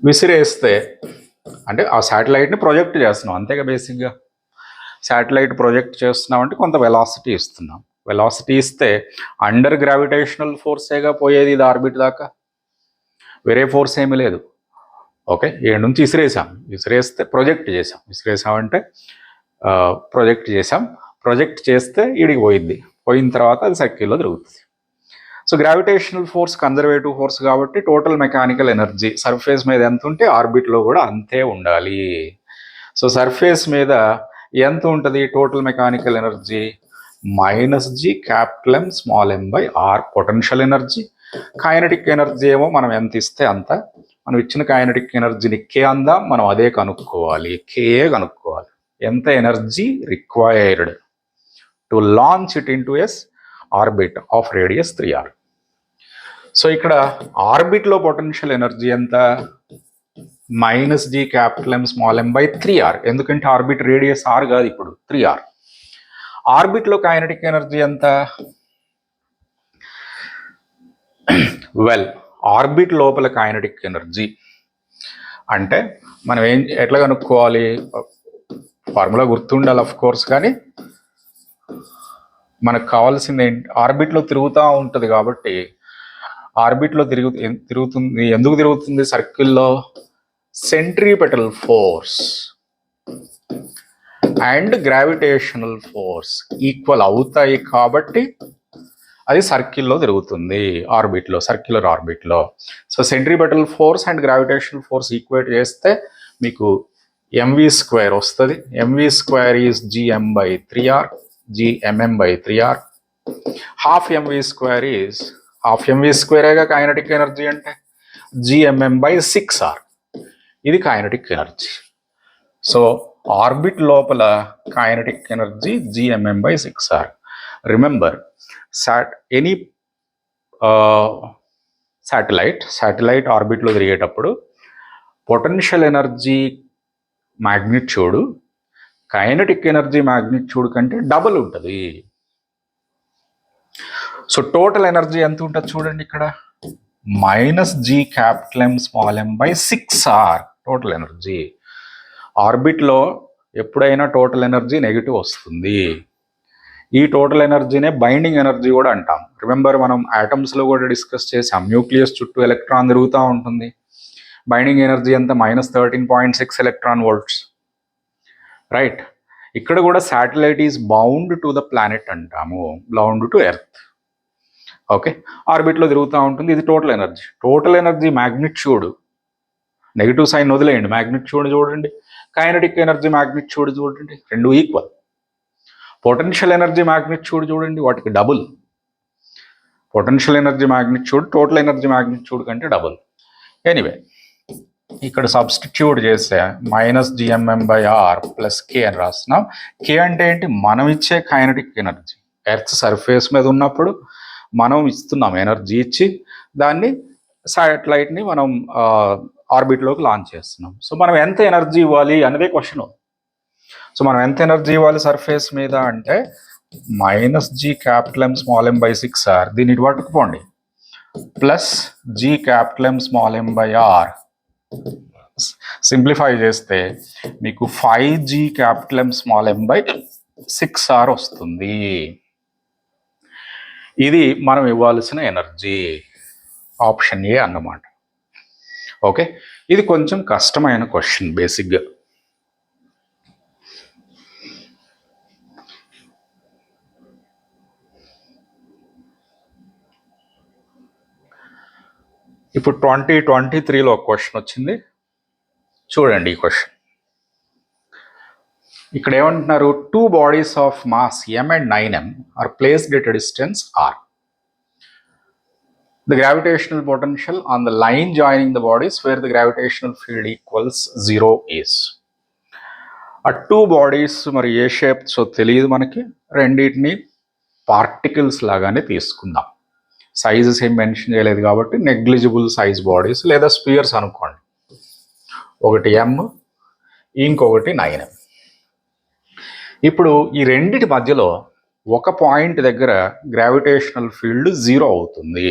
విసిరేస్తే అంటే ఆ శాటిలైట్ని ప్రొజెక్ట్ చేస్తున్నాం అంతేగా. బేసిక్గా శాటిలైట్ ప్రొజెక్ట్ చేస్తున్నాం అంటే కొంత వెలాసిటీ ఇస్తున్నాం. వెలాసిటీ ఇస్తే అండర్ గ్రావిటేషనల్ ఫోర్సేగా పోయేది ఇది ఆర్బిట్ దాకా, వేరే ఫోర్స్ ఏమీ లేదు. ఓకే, ఏడు నుంచి విసిరేస్తే ప్రొజెక్ట్ చేసాం. ప్రొజెక్ట్ చేస్తే ఈడికి పోయిద్ది, పోయిన తర్వాత అది సర్కిల్లో తిరుగుతుంది. So gravitational force conservative force కాబట్టి టోటల్ మెకానికల్ ఎనర్జీ సర్ఫేస్ మీద ఎంత ఉంటే ఆర్బిట్లో కూడా అంతే ఉండాలి. సో సర్ఫేస్ మీద ఎంత ఉంటుంది total mechanical energy, -g capital M small m/r potential energy. Kinetic energy ఏమో మనం ఎంత ఇస్తే అంత, మనం ఇచ్చిన కైనెటిక్ ఎనర్జీని k అందాం, మనం అదే కనుక్కోవాలి, కనుక్కోవాలి. ఎంత energy required to launch it into as orbit of radius 3r. So ఇక్కడ ఆర్బిట్లో పొటెన్షియల్ ఎనర్జీ ఎంత, -g capital M small m/3r. ఎందుకంటే ఆర్బిట్ రేడియస్ r కాదు, ఇప్పుడు 3r. ఆర్బిట్లో కైనెటిక్ ఎనర్జీ ఎంత, వెల్ ఆర్బిట్ లోపల కైనెటిక్ ఎనర్జీ అంటే మనం ఎట్లా కనుక్కోవాలి, ఫార్ములా గుర్తుండాలి ఆఫ్ కోర్స్, కానీ మనకు కావాల్సింది ఏంటి, ఆర్బిట్లో తిరుగుతూ ఉంటుంది కాబట్టి ఆర్బిట్లో తిరుగుతుంది. ఎందుకు తిరుగుతుంది సర్కిల్లో, centripetal force and gravitational force equal అవుతాయి కాబట్టి అది సర్కిల్లో తిరుగుతుంది, ఆర్బిట్లో, సర్క్యులర్ ఆర్బిట్లో. So centripetal force and gravitational force equate చేస్తే మీకు mv² వస్తుంది. mv² is gm/3r, gmm/3r. Half mv² is half mv²గా కైనటిక్ ఎనర్జీ అంటే gmm/6r. ఇది కైనటిక్ ఎనర్జీ. సో ఆర్బిట్ లోపల kinetic energy gmm/6r. Remember, any satellite ఆర్బిట్లో తిరిగేటప్పుడు potential energy magnitude kinetic energy magnitude కంటే డబుల్ ఉంటుంది. సో టోటల్ ఎనర్జీ ఎంత ఉంటుంది చూడండి ఇక్కడ, -Gm/6r టోటల్ ఎనర్జీ. ఆర్బిట్లో ఎప్పుడైనా టోటల్ ఎనర్జీ నెగిటివ్ వస్తుంది. ఈ టోటల్ ఎనర్జీనే బైండింగ్ ఎనర్జీ కూడా అంటాం. రిమెంబర్, మనం ఆటమ్స్లో కూడా డిస్కస్ చేసాం, న్యూక్లియస్ చుట్టూ ఎలక్ట్రాన్ తిరుగుతూ ఉంటుంది. బైండింగ్ ఎనర్జీ ఎంత, -13.6 ఎలక్ట్రాన్ వోల్ట్స్, రైట్. ఇక్కడ కూడా satellite is bound to the planet అంటాము, బౌండ్ టు ఎర్త్. ఓకే, ఆర్బిట్లో తిరుగుతూ ఉంటుంది. ఇది total energy. Total energy magnitude, negative sign వదిలేయండి, మ్యాగ్నిట్యూడ్ చూడండి, కైనటిక్ ఎనర్జీ మ్యాగ్నిట్యూడ్ చూడండి, రెండు ఈక్వల్. పొటెన్షియల్ ఎనర్జీ మ్యాగ్నిట్యూడ్ చూడండి, వాటికి double. Potential energy magnitude total energy magnitude కంటే డబుల్. ఎనీవే, ఇక్కడ సబ్స్టిట్యూట్ చేస్తే -Gmm/r + k అని రాస్తున్నాం. k అంటే ఏంటి, మనం ఇచ్చే కైనటిక్ ఎనర్జీ. ఎర్త్ సర్ఫేస్ మీద ఉన్నప్పుడు మనం ఇస్తున్నాం ఎనర్జీ ఇచ్చి, దాన్ని శాటిలైట్ని మనం ఆర్బిట్లోకి లాంచ్ చేస్తున్నాం. సో మనం ఎంత ఎనర్జీ ఇవ్వాలి అనేదే క్వశ్చన్. సో మనం ఎంత ఎనర్జీ ఇవ్వాలి సర్ఫేస్ మీద అంటే -Gm/6r, దీన్ని ఇటు పట్టుకుపోండి, +GM/r. సింప్లిఫై చేస్తే మీకు 5GM/6r వస్తుంది. ఇది మనం ఇవ్వాల్సిన ఎనర్జీ, ఆప్షన్ ఏ అన్నమాట. ఓకే, ఇది కొంచెం కష్టమైన క్వశ్చన్ బేసిక్గా. ఇప్పుడు 2023లో ఒక క్వశ్చన్ వచ్చింది, చూడండి ఈ క్వశ్చన్. ఇక్కడ ఏమంటున్నారు, 2 bodies of mass m and 9m are placed at a distance r. The gravitational potential on the line joining the bodies where the gravitational field equals 0 is. ఆ 2 బాడీస్ మరి ఏ షేప్ సో తెలియదు మనకి, రెండింటిని particles లాగానే తీసుకుందాం. Sizes ఏం mention చేయలేదు కాబట్టి నెగ్లిజిబుల్ సైజ్ బాడీస్ లేదా స్పియర్స్ అనుకోండి. ఒకటి m, ఇంకొకటి 9m. ఇప్పుడు ఈ రెండిటి మధ్యలో ఒక పాయింట్ దగ్గర గ్రావిటేషనల్ ఫీల్డ్ 0 అవుతుంది.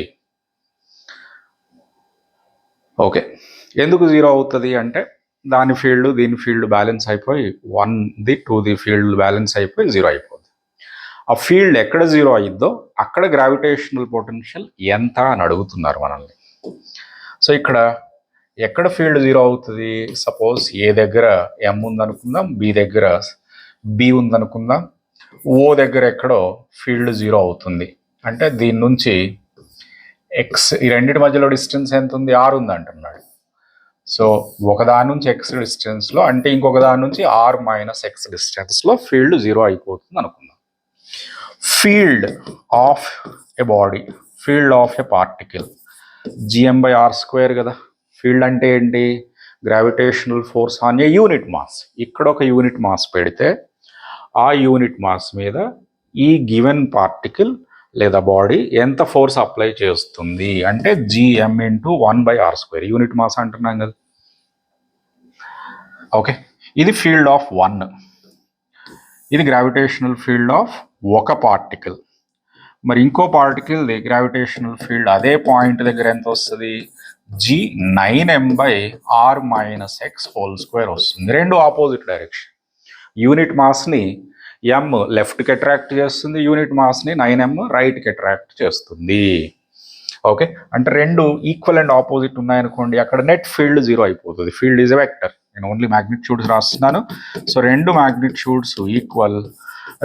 ఓకే, ఎందుకు 0 అవుతుంది అంటే దాని ఫీల్డ్ దీని ఫీల్డ్ బ్యాలెన్స్ అయిపోయి 1ది 2ది ఫీల్డ్ బ్యాలెన్స్ అయిపోయి 0 అయిపోతుంది. ఆ ఫీల్డ్ ఎక్కడ 0 అయిద్దో అక్కడ గ్రావిటేషనల్ పొటెన్షియల్ ఎంత అని అడుగుతున్నారు మనల్ని. సో ఇక్కడ ఎక్కడ ఫీల్డ్ 0 అవుతుంది, సపోజ్ ఏ దగ్గర m ఉందనుకుందాం, బి దగ్గర బి ఉందనుకుందాం, ఓ దగ్గర ఎక్కడో ఫీల్డ్ 0 అవుతుంది. అంటే దీని నుంచి ఎక్స్, ఈ రెండింటి మధ్యలో డిస్టెన్స్ ఎంత ఉంది, r ఉంది అంటున్నాడు. సో ఒకదాని నుంచి ఎక్స్ డిస్టెన్స్లో అంటే ఇంకొక దాని నుంచి r - x డిస్టెన్స్లో ఫీల్డ్ 0 అయిపోతుంది అనుకుందాం. Field of a body, field of a particle Gm/r² కదా. ఫీల్డ్ అంటే ఏంటి, gravitational force on a unit mass. ఇక్కడ ఒక యూనిట్ మాస్ పెడితే ఆ యూనిట్ మాస్ మీద ఈ గివెన్ పార్టికల్ లేదా బాడీ ఎంత ఫోర్స్ అప్లై చేస్తుంది అంటే Gm × 1/r², యూనిట్ మాస్ అంటున్నాం కదా. ఓకే, ఇది ఫీల్డ్ ఆఫ్ 1. ఇది గ్రావిటేషనల్ ఫీల్డ్ ఆఫ్ ఒక పార్టికల్. మరి ఇంకో పార్టికల్ది గ్రావిటేషనల్ ఫీల్డ్ అదే పాయింట్ దగ్గర ఎంత వస్తుంది, G9m/r - x² వస్తుంది. రెండు ఆపోజిట్ డైరెక్షన్. యూనిట్ మాస్ని m లెఫ్ట్కి అట్రాక్ట్ చేస్తుంది, యూనిట్ మాస్ని 9m రైట్కి అట్రాక్ట్ చేస్తుంది. ఓకే, అంటే రెండు ఈక్వల్ అండ్ ఆపోజిట్ ఉన్నాయనుకోండి, అక్కడ నెట్ ఫీల్డ్ 0 అయిపోతుంది. Field is a vector. నేను ఓన్లీ మ్యాగ్నిట్యూడ్స్ రాస్తున్నాను. సో రెండు మ్యాగ్నిట్యూడ్స్ ఈక్వల్,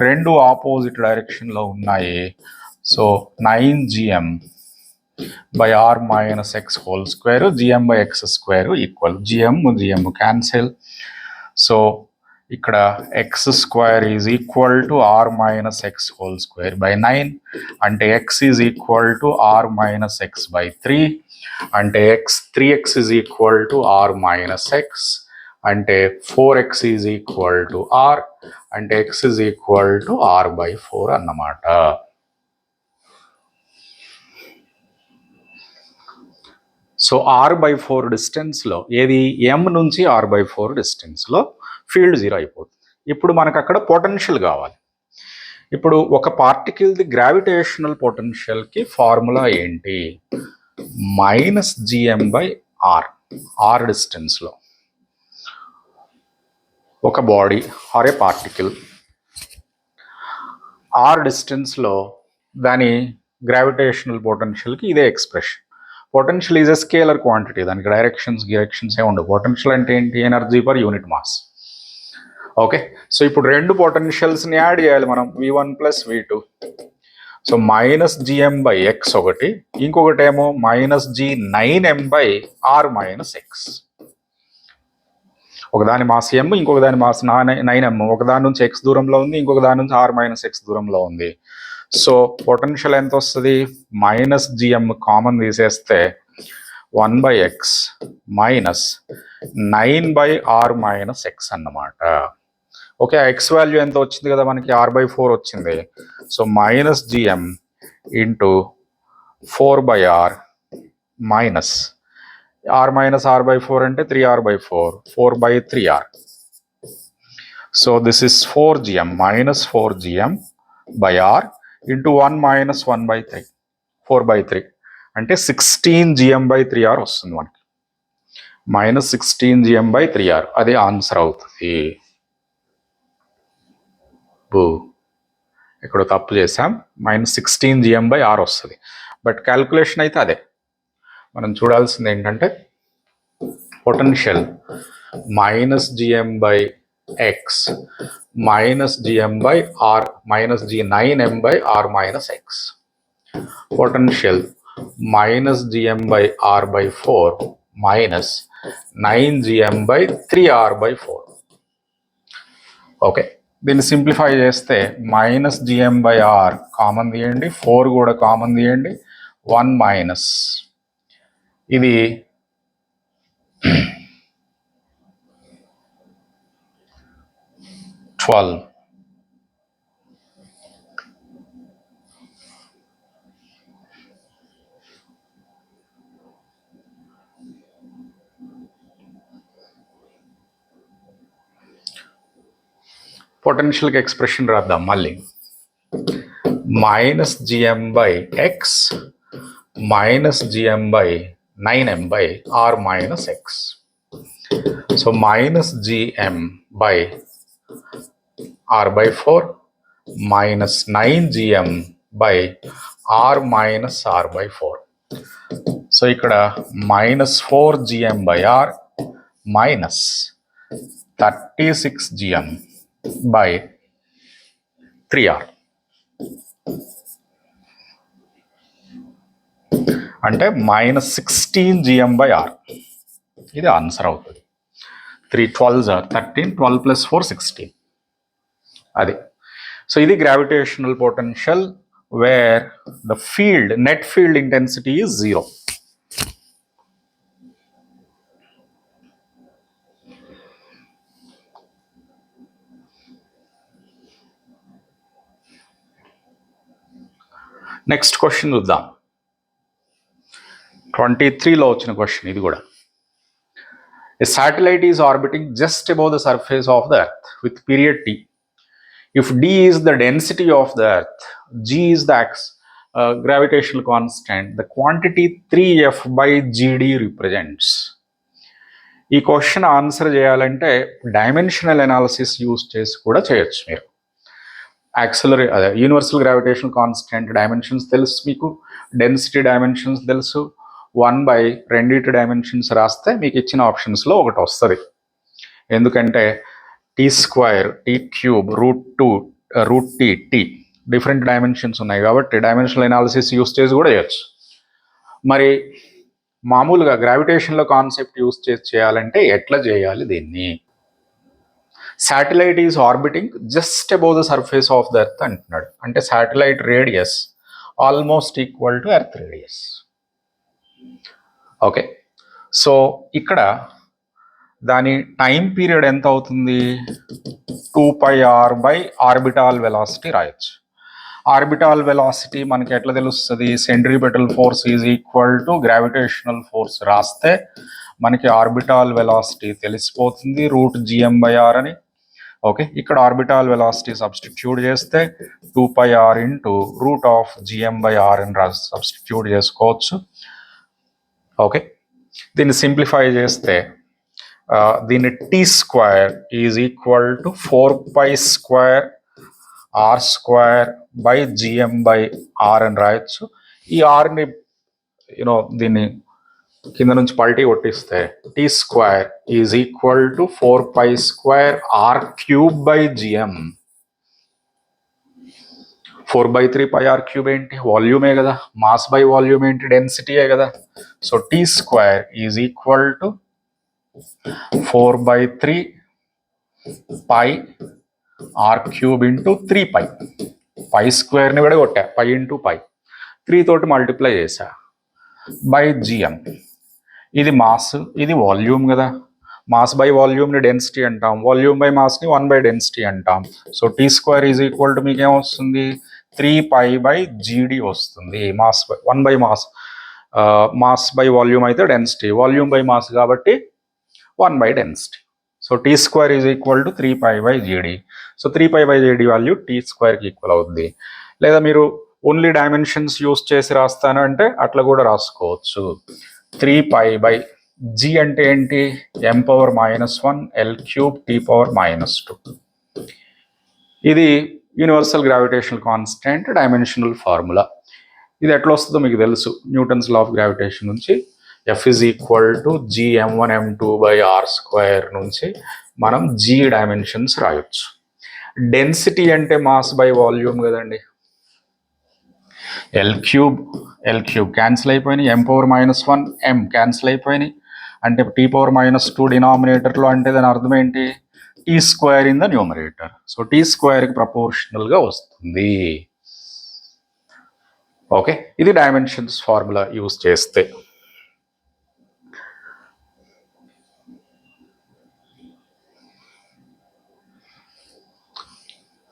రెండు ఆపోజిట్ డైరెక్షన్లో ఉన్నాయి. So 9gm by r minus x whole square, gm by x square equal gm cancel. So ఇక్కడ x square is equal to r minus x whole square by 9 అంటే x is equal to r minus x by 3 అంటే 3x is equal to r minus x అంటే 4x is equal to r అంటే x is equal to r by 4 అన్నమాట. So r/4 డిస్టెన్స్లో ఏది m నుంచి r/4 డిస్టెన్స్లో field 0 అయిపోతుంది. ఇప్పుడు మనకు అక్కడ పొటెన్షియల్ కావాలి. ఇప్పుడు ఒక పార్టికల్ది గ్రావిటేషనల్ పొటెన్షియల్కి ఫార్ములా ఏంటి? -gm/r. r డిస్టెన్స్లో ఒక body or a particle r డిస్టెన్స్లో దాని గ్రావిటేషనల్ పొటెన్షియల్కి ఇదే expression. Potential is a scalar quantity, దానికి డైరెక్షన్స్ ఏ ఉండవు. పొటెన్షియల్ అంటే ఏంటి? Energy per unit mass. Okay, so ఇప్పుడు రెండు పొటెన్షియల్స్ని యాడ్ చేయాలి మనం, v1 plus v2. So -gm/x ఒకటి, ఇంకొకటి ఏమో -g9m/r - x. ఒకదాని మాస్ m, ఇంకొక దాని మాస్ 9m. ఒకదాని నుంచి x దూరంలో ఉంది, ఇంకొక దాని నుంచి r - x దూరంలో ఉంది. సో పొటెన్షియల్ ఎంత వస్తుంది? -gm కామన్ తీసేస్తే 1/x మైనస్ 9/r - x అన్నమాట. ఓకే, x వాల్యూ ఎంత వచ్చింది కదా మనకి? r/4 వచ్చింది. So -gm into 4/r minus r - r/4 అంటే 3r/4, 4/3r. So this is 4gm -4gm/r into 1 - 1/3, 4/3 అంటే 16gm/3r వస్తుంది మనకి. -16gm/3r అదే ఆన్సర్ అవుతుంది. ఇక్కడ తప్పు చేసాం, -16gm/r వస్తుంది. బట్ క్యాల్కులేషన్ అయితే అదే. మనం చూడాల్సింది ఏంటంటే potential -gm/x -gm/r -g9m/r - x. Potential -gm/r/4 -9gm/3r/4. Okay, దీన్ని సింప్లిఫై చేస్తే -gm/r కామన్ తీయండి, 4 కూడా కామన్ తీయండి, 1 మైనస్ ఇది 12. పొటెన్షియల్కి ఎక్స్ప్రెషన్ రాద్దాం మళ్ళీ. -gm/x -gm/9m/r - x. So -gm/r/4 -9gm/r - r/4. So ఇక్కడ -4gm/r మైనస్ 36gm/3r అంటే -16gm/r. ఇది ఆన్సర్ అవుతుంది. 3 12s are 13, 12 + 4 16. అది. సో ఇది gravitational potential wear the field net field intensity is 0. Next question చూద్దాం. 23లో వచ్చిన క్వశ్చన్ ఇది కూడా. A satellite is orbiting just above the surface of the Earth with period t. If d is the density of the Earth, g is the gravitational constant, the quantity 3f/gd represents. ఈ question answer చేయాలంటే dimensional analysis use చేసి కూడా చేయొచ్చు మీరు. అదే universal gravitational constant dimensions తెలుసు మీకు, density dimensions తెలుసు. 1/, రెండిటి డైమెన్షన్స్ రాస్తే మీకు ఇచ్చిన ఆప్షన్స్లో ఒకటి వస్తుంది. ఎందుకంటే t² t³ √2 √t t different dimensions ఉన్నాయి కాబట్టి డైమెన్షనల్ ఎనాలిసిస్ యూస్ చేసి కూడా చేయొచ్చు. మరి మామూలుగా గ్రావిటేషన్లో కాన్సెప్ట్ యూస్ చేసి చేయాలంటే ఎట్లా చేయాలి దీన్ని? Satellite is orbiting just above the surface of the earth అంటున్నాడు. అంటే satellite radius almost equal to earth radius. Okay, so ఇక్కడ దాని టైం పీరియడ్ ఎంత అవుతుంది? 2πr బై ఆర్బిటాల్ వెలాసిటీ రాయొచ్చు. ఆర్బిటాల్ వెలాసిటీ మనకి ఎట్లా తెలుస్తుంది? Centripetal force is equal to gravitational force రాస్తే మనకి ఆర్బిటాల్ వెలాసిటీ తెలిసిపోతుంది, √gm/r అని. ఓకే, ఇక్కడ ఆర్బిటాల్ వెలాసిటీ సబ్స్టిట్యూట్ చేస్తే 2πr ఇంటూ √gm/r అని సబ్స్టిట్యూట్ చేసుకోవచ్చు. ఓకే, దీన్ని సింప్లిఫై చేస్తే దీన్ని t² is equal to 4π² r² by gm/r అని రాయొచ్చు. ఈ ఆర్ని దీన్ని కింద నుంచి పల్టీ కొట్టిస్తే t² is equal to 4π² r³ by gm. 4/3πr³ ఏంటి? వాల్యూమే కదా. మాస్ బై వాల్యూమ్ ఏంటి? డెన్సిటీయే కదా. So t² is equal to 4/3πr³ into 3π. π² కూడా కొట్టా, π ఇంటూ π, 3 తోటి మల్టిప్లై చేశా, బై gm. ఇది మాస్, ఇది వాల్యూమ్ కదా. మాస్ బై వాల్యూమ్ని డెన్సిటీ అంటాం, వాల్యూమ్ బై మాస్ని 1/డెన్సిటీ అంటాం. So t² is equal to మీకు ఏమొస్తుంది? 3π/gd వస్తుంది. మాస్ బై 1/మాస్, మాస్ బై వాల్యూమ్ అయితే డెన్సిటీ, వాల్యూమ్ బై మాస్ కాబట్టి 1/డెన్సిటీ. So t² is equal to 3π/gd. So 3π/gd value t²కి ఈక్వల్ అవుతుంది. లేదా మీరు ఓన్లీ డైమెన్షన్స్ యూస్ చేసి రాస్తాను అంటే అట్లా కూడా రాసుకోవచ్చు. 3π/g అంటే ఏంటి? m⁻⁻1 L³ t⁻⁻2. ఇది universal gravitational constant dimensional formula. ఇది ఎట్లా వస్తుందో మీకు తెలుసు, న్యూటన్స్ లా ఆఫ్ గ్రావిటేషన్ నుంచి F is equal to gm1m2/r² నుంచి మనం g డైమెన్షన్స్ రాయొచ్చు. డెన్సిటీ అంటే మాస్ బై వాల్యూమ్ కదండి. L³ క్యాన్సిల్ అయిపోయినాయి, m⁻⁻1 m క్యాన్సిల్ అయిపోయినాయి, అంటే t⁻⁻2 డినామినేటర్లో, అంటే దాని అర్థం ఏంటి? t² in the numerator. So t²కి ప్రపోర్షనల్గా వస్తుంది. ఓకే, ఇది డైమెన్షన్స్ ఫార్ములా యూస్ చేస్తే.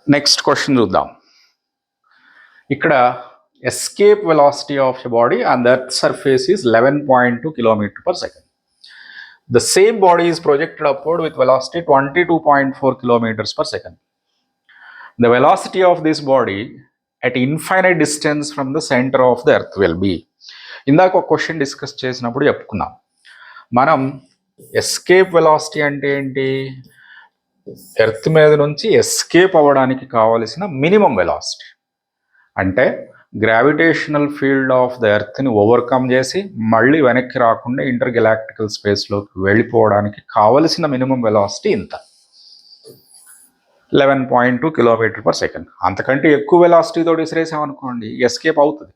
నెక్స్ట్ క్వశ్చన్ చూద్దాం. ఇక్కడ escape velocity of a body on the Earth's surface is 11.2 km/s. The same body is projected upward with velocity 22.4 km/s. The velocity of this body at infinite distance from the center of the Earth will be. ఇందాక ఒక question discuss చేసినప్పుడు చెప్పుకున్నాం మనం, escape velocity అంటే ఏంటి? Earth మీద నుంచి escape అవ్వడానికి కావలసిన మినిమం వెలాసిటీ. అంటే గ్రావిటేషనల్ ఫీల్డ్ ఆఫ్ ద ఎర్త్ని ఓవర్కమ్ చేసి మళ్ళీ వెనక్కి రాకుండా ఇంటర్ గెలాక్టికల్ స్పేస్లోకి వెళ్ళిపోవడానికి కావలసిన మినిమం వెలాసిటీ ఇంత, 11.2 km/s. అంతకంటే ఎక్కువ వెలాసిటీతో విసిరేసామనుకోండి ఎస్కేప్ అవుతుంది.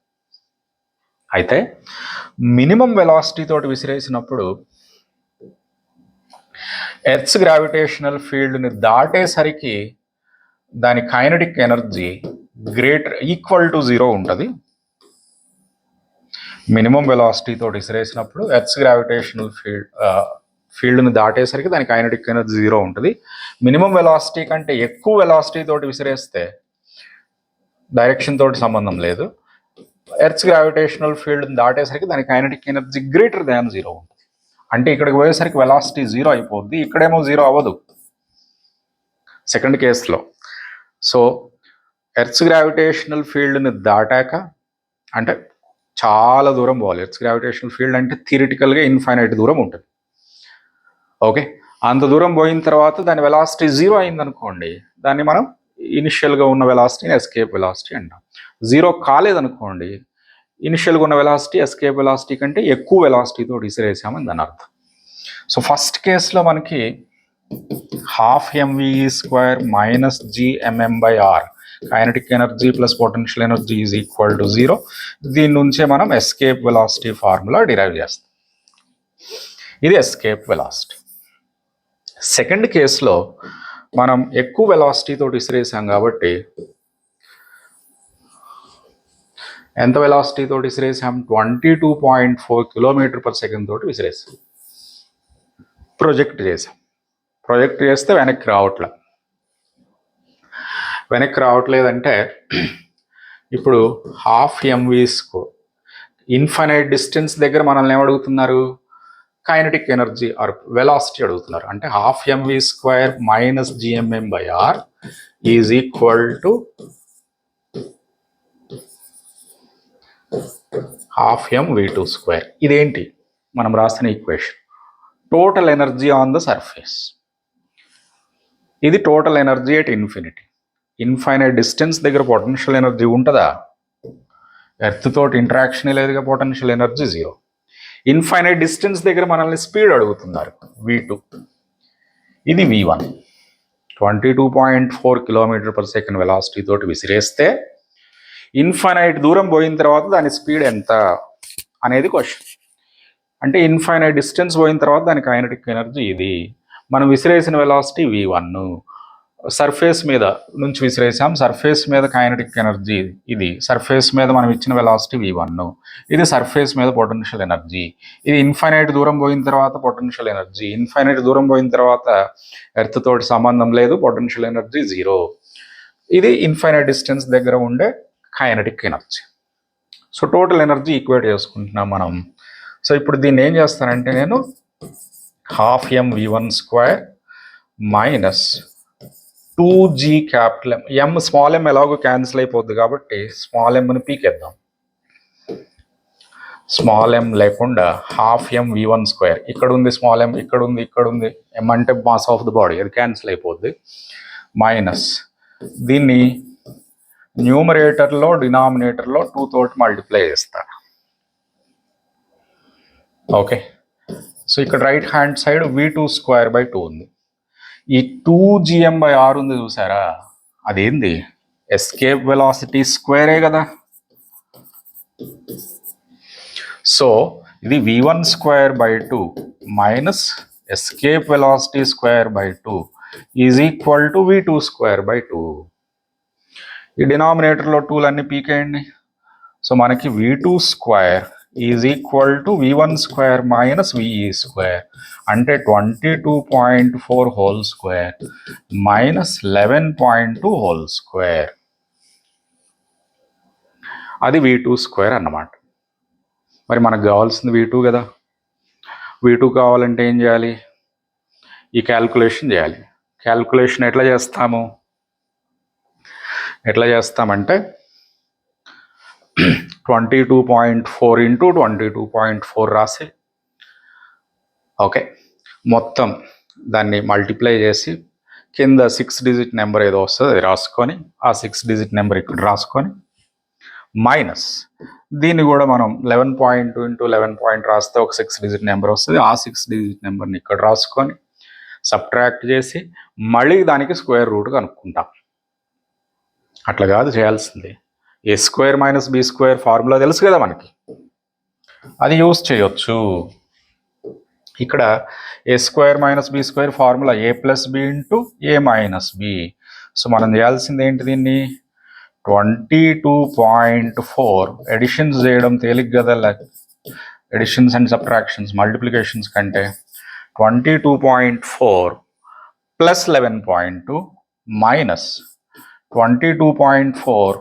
అయితే మినిమం వెలాసిటీ తోటి విసిరేసినప్పుడు ఎర్త్స్ గ్రావిటేషనల్ ఫీల్డ్ని దాటేసరికి దాని కైనెటిక్ ఎనర్జీ ఈక్వల్ టు 0 ఉంటుంది. మినిమం వెలాసిటీ తోటి విసిరేసినప్పుడు ఎర్త్స్ గ్రావిటేషనల్ ఫీల్డ్ని దాటేసరికి దాని కైనెటిక్ ఎనర్జీ 0 ఉంటుంది. మినిమం వెలాసిటీ కంటే ఎక్కువ వెలాసిటీ తోటి విసిరేస్తే డైరెక్షన్ తోటి సంబంధం లేదు, ఎర్త్స్ గ్రావిటేషనల్ ఫీల్డ్ని దాటేసరికి దాని కైనెటిక్ ఎనర్జీ >0 ఉంటుంది. అంటే ఇక్కడికి పోయేసరికి వెలాసిటీ 0 అయిపోద్ది, ఇక్కడేమో 0 అవ్వదు సెకండ్ కేసులో. సో ఎర్త్స్ గ్రావిటేషనల్ ఫీల్డ్ని దాటాక, అంటే చాలా దూరం పోవాలి. ఎర్త్స్ గ్రావిటేషనల్ ఫీల్డ్ అంటే థియరిటికల్గా ఇన్ఫైనైట్ దూరం ఉంటుంది. ఓకే, అంత దూరం పోయిన తర్వాత దాని వెలాసిటీ 0 అయిందనుకోండి, దాన్ని మనం ఇనిషియల్గా ఉన్న వెలాసిటీని ఎస్కేప్ వెలాసిటీ అంటాం. 0 కాలేదనుకోండి, ఇనిషియల్గా ఉన్న వెలాసిటీ ఎస్కేప్ వెలాసిటీ కంటే ఎక్కువ వెలాసిటీతో విసిరేసామని దాని అర్థం. సో ఫస్ట్ కేసులో మనకి 12mv² - gmm/r kinetic energy plus potential energy is equal to 0. దీని నుంచే మనం ఎస్కేప్ వెలాసిటీ ఫార్ములా డిరైవ్ చేస్తాం. ఇది ఎస్కేప్ వెలాసిటీ. సెకండ్ కేసులో మనం ఎక్కువ వెలాసిటీ తోటి విసిరేసాం కాబట్టి ఎంత వెలాసిటీ తోటి విసిరేసాం? 22.4 km/s తోటి విసిరేసాం. ప్రొజెక్ట్ చేస్తే వెనక్కి రావట్లేదంటే ఇప్పుడు హాఫ్ mv². ఇన్ఫైనైట్ డిస్టెన్స్ దగ్గర మనల్ని ఏమడుగుతున్నారు? కైనటిక్ ఎనర్జీ ఆర్ వెలాసిటీ అడుగుతున్నారు. అంటే half mv² minus gmm/r is equal to half mv². ఇదేంటి మనం రాసిన equation? Total energy on the surface. ఇది total energy at infinity. Infinite distance దగ్గర పొటెన్షియల్ ఎనర్జీ ఉంటుందా? ఎర్త్ తోటి ఇంటరాక్షన్ లేదుగా, పొటెన్షియల్ ఎనర్జీ 0. ఇన్ఫైనైట్ డిస్టెన్స్ దగ్గర మనల్ని స్పీడ్ అడుగుతున్నారు, v2. ఇది v1. 22.4 km/s వెలాసిటీ తోటి విసిరేస్తే ఇన్ఫైనైట్ దూరం పోయిన తర్వాత దాని స్పీడ్ ఎంత అనేది క్వశ్చన్. అంటే ఇన్ఫైనైట్ డిస్టెన్స్ పోయిన తర్వాత దాని కైనటిక్ ఎనర్జీ ఇది. మనం విసిరేసిన వెలాసిటీ v1. సర్ఫేస్ మీద నుంచి విసిరేసాం. సర్ఫేస్ మీద కైనటిక్ ఎనర్జీ ఇది. సర్ఫేస్ మీద మనం ఇచ్చిన వెలాసిటీ v1. ఇది సర్ఫేస్ మీద పొటెన్షియల్ ఎనర్జీ. ఇది ఇన్ఫైనైట్ దూరం పోయిన తర్వాత పొటెన్షియల్ ఎనర్జీ. ఇన్ఫైనైట్ దూరం పోయిన తర్వాత ఎర్త్ తోటి సంబంధం లేదు, పొటెన్షియల్ ఎనర్జీ 0. ఇది ఇన్ఫైనైట్ డిస్టెన్స్ దగ్గర ఉండే kinetic energy. So total energy equate చేసుకుంటున్నాం మనం. సో ఇప్పుడు దీన్ని ఏం చేస్తానంటే నేను half mv1² minus 2g capital M. Small m ఎలాగో క్యాన్సిల్ అయిపోద్ది కాబట్టి స్మాల్ mని పీకేద్దాం. స్మాల్ m లేకుండా హాఫ్ mv1². ఇక్కడ ఉంది స్మాల్ m, ఇక్కడ ఉంది m అంటే మాస్ ఆఫ్ ద బాడీ, అది క్యాన్సిల్ అయిపోద్ది. మైనస్ దీన్ని న్యూమరేటర్లో డినామినేటర్లో 2 తోటి మల్టిప్లై చేస్తాను. ఓకే. సో ఇక్కడ రైట్ హ్యాండ్ సైడ్ v2²/2 ఉంది. ఈ 2gm/r ఉంది చూసారా, అదేంది? ఎస్కేప్ వెలాసిటీ స్క్వేరే కదా. సో ఇది v1²/2 మైనస్ ఎస్కేప్ వెలాసిటీ స్క్వేర్/2 ఈజ్ ఈక్వల్ టు v2²/2. ఈ డినామినేటర్లో 2లన్నీ పీకేయండి. సో మనకి v2² is equal to v1² minus ve² అంటే 22.4 whole square minus 11.2 whole square. అది v2² అన్నమాట. మరి మనకు కావాల్సింది v2 కదా. v2 కావాలంటే ఏం చేయాలి? ఈ క్యాల్కులేషన్ చేయాలి. క్యాల్కులేషన్ ఎట్లా చేస్తామంటే 22.4 ఇంటూ 22.4 రాసి, ఓకే, మొత్తం దాన్ని మల్టిప్లై చేసి కింద 6 డిజిట్ నెంబర్ ఏదో వస్తుంది అది రాసుకొని, ఆ 6 డిజిట్ నెంబర్ ఇక్కడ రాసుకొని, మైనస్ దీన్ని కూడా మనం 11.2 ఇంటూ 11 రాస్తే ఒక 6 డిజిట్ నెంబర్ వస్తుంది. ఆ 6 డిజిట్ నెంబర్ని ఇక్కడ రాసుకొని సబ్ట్రాక్ట్ చేసి మళ్ళీ దానికి స్క్వేర్ రూట్ కనుక్కుంటాం. అట్లా కాదు చేయాల్సింది. a² మైనస్ b² ఫార్ములా తెలుసు కదా మనకి, అది యూస్ చేయొచ్చు. ఇక్కడ a² minus b² formula a+b into a-b. So మనం చేయాల్సింది ఏంటి? దీన్ని 22.4 ఎడిషన్స్ చేయడం తేలిక కదా, ఎడిషన్స్ అండ్ సబ్ట్రాక్షన్స్ మల్టిప్లికేషన్స్ కంటే. 22.4 plus 11.2 minus 22.4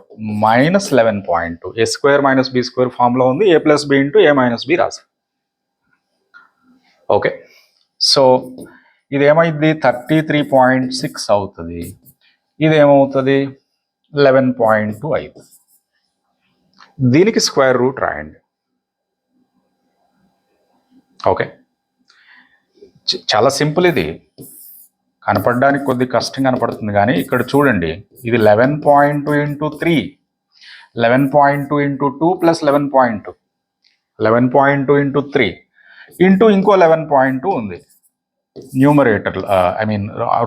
minus 11.2. a² minus b² formula ఉంది, a+b ఇంటూ a-b రాసి. ఓకే. సో ఇదేమైంది? 33.6 అవుతుంది. ఇదేమవుతుంది? 11.2 అవుతుంది. దీనికి స్క్వేర్ రూట్ రాయండి. ఓకే, చాలా సింపుల్. ఇది కనపడడానికి కొద్ది కష్టం కనపడుతుంది కానీ ఇక్కడ చూడండి, ఇది 11.2 into 3, 11.2 into 2 plus 11.2, 11.2 into 3 into ఇంకో 11.2 ఉంది న్యూమరేటర్,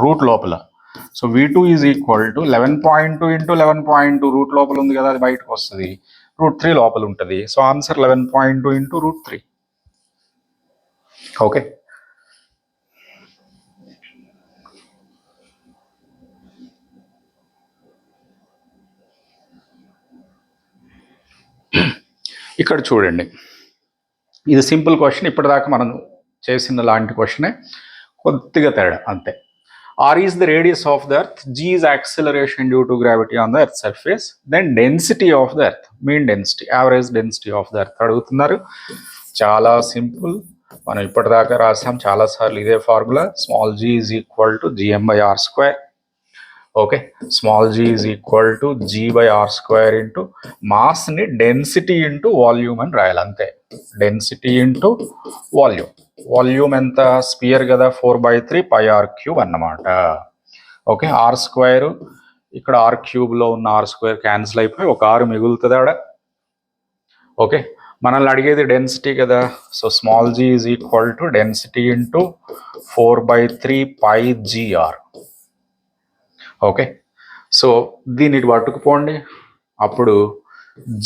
రూట్ లోపల. So V2 is equal to 11.2 into 11.2 root లోపల ఉంది కదా, అది బయటకు వస్తుంది. √3 లోపల ఉంటుంది. So answer 11.2 into √3. ఓకే. ఇక్కడ చూడండి, ఇది సింపుల్ క్వశ్చన్. ఇప్పటిదాకా మనం చేసిన లాంటి క్వశ్చనే, కొద్దిగా తేడా అంతే. R is the radius of the earth, G is acceleration due to gravity on the earth's surface, then density of the earth, mean density, average density of the earth అడుగుతున్నారు. చాలా సింపుల్, మనం ఇప్పటిదాకా రాసాం చాలాసార్లు ఇదే formula. Small g is equal to gm/r². Okay, small g is equal to g/r² into మాస్ని density into volume అని రాయాలి అంతే. Density into volume. వాల్యూమ్ ఎంత, స్పియర్ కదా, 4/3 πr³ అన్నమాట. ఓకే, r², ఇక్కడ r³ ఉన్న r² క్యాన్సిల్ అయిపోయి ఒక r మిగులుతుంది ఆడ. ఓకే, మనల్ని అడిగేది డెన్సిటీ కదా, so small g is equal to density into 4/3 πgr. Okay, so దీన్ని ఇటు పట్టుకుపోండి, అప్పుడు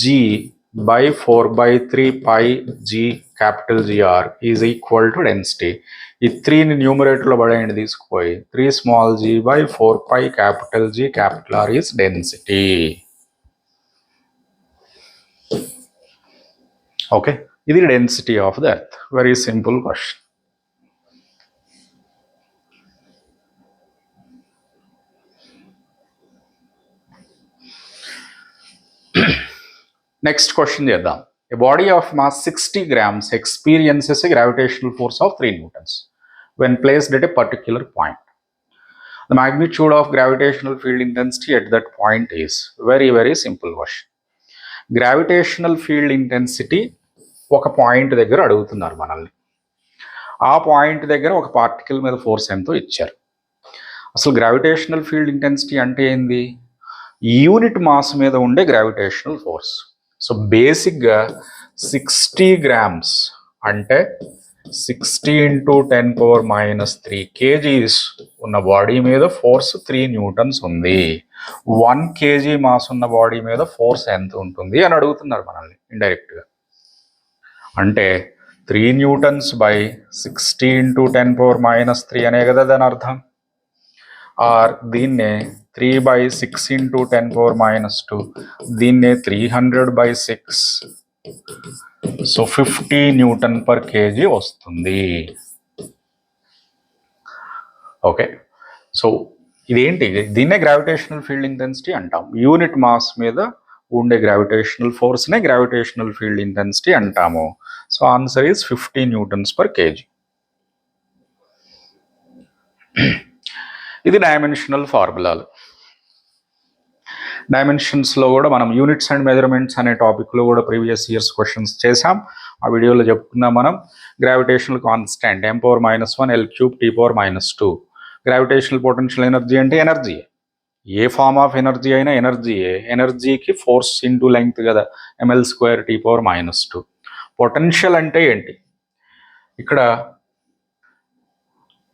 g/4/3 πg capital GR is equal to density. ఈ 3ని న్యూమరేటర్లో పడేయండి తీసుకుపోయి, 3 small g/4 π capital G capital R is density. Okay, ఇది density of the earth. Very simple question. Next question చేద్దాం. A body of mass 60 grams experiences a gravitational force of 3 newtons when placed at a particular point. The magnitude of gravitational field intensity at that point is very simple question. Gravitational field intensity ఒక point దగ్గర అడుగుతున్నారు మనల్ని. ఆ point దగ్గర ఒక particle మీద force ఎంతో ఇచ్చారు. అసలు గ్రావిటేషనల్ ఫీల్డ్ ఇంటెన్సిటీ అంటే ఏంది? యూనిట్ మాస్ మీద ఉండే గ్రావిటేషనల్ ఫోర్స్. సో బేసిక్గా 60 grams అంటే 60 × 10⁻³ kgs ఉన్న బాడీ మీద ఫోర్స్ 3 newtons ఉంది. 1 kg మాస్ ఉన్న బాడీ మీద ఫోర్స్ ఎంత ఉంటుంది అని అడుగుతున్నారు మనల్ని ఇండైరెక్ట్గా. అంటే 3 newtons by 60 × 10⁻³ అనే కదా దాని అర్థం. ఆర్ దీన్నే 3/6 × 10⁻², దీన్నే 300/6, సో 50 Newton/kg వస్తుంది. ఓకే, సో ఇదేంటి, దీన్నే గ్రావిటేషనల్ ఫీల్డ్ ఇంటెన్సిటీ అంటాం. యూనిట్ మాస్ మీద ఉండే గ్రావిటేషనల్ ఫోర్స్నే గ్రావిటేషనల్ ఫీల్డ్ ఇంటెన్సిటీ అంటాము. So answer is 50 Newtons/kg. ఇది డైమెన్షనల్ ఫార్ములాలు. డైమెన్షన్స్లో కూడా మనం యూనిట్స్ అండ్ మెజర్మెంట్స్ అనే టాపిక్లో కూడా ప్రీవియస్ ఇయర్స్ క్వశ్చన్స్ చేసాం. ఆ వీడియోలో చెప్పుకున్నాం మనం. Gravitational constant m⁻⁻1 L³ T⁻². Gravitational potential energy అంటే ఎనర్జీ, ఏ ఫార్మ్ ఆఫ్ ఎనర్జీ అయినా ఎనర్జీయే. ఎనర్జీకి ఫోర్స్ ఇంటూ లెంగ్త్ కదా, ml² T⁻². పొటెన్షియల్ అంటే ఏంటి? ఇక్కడ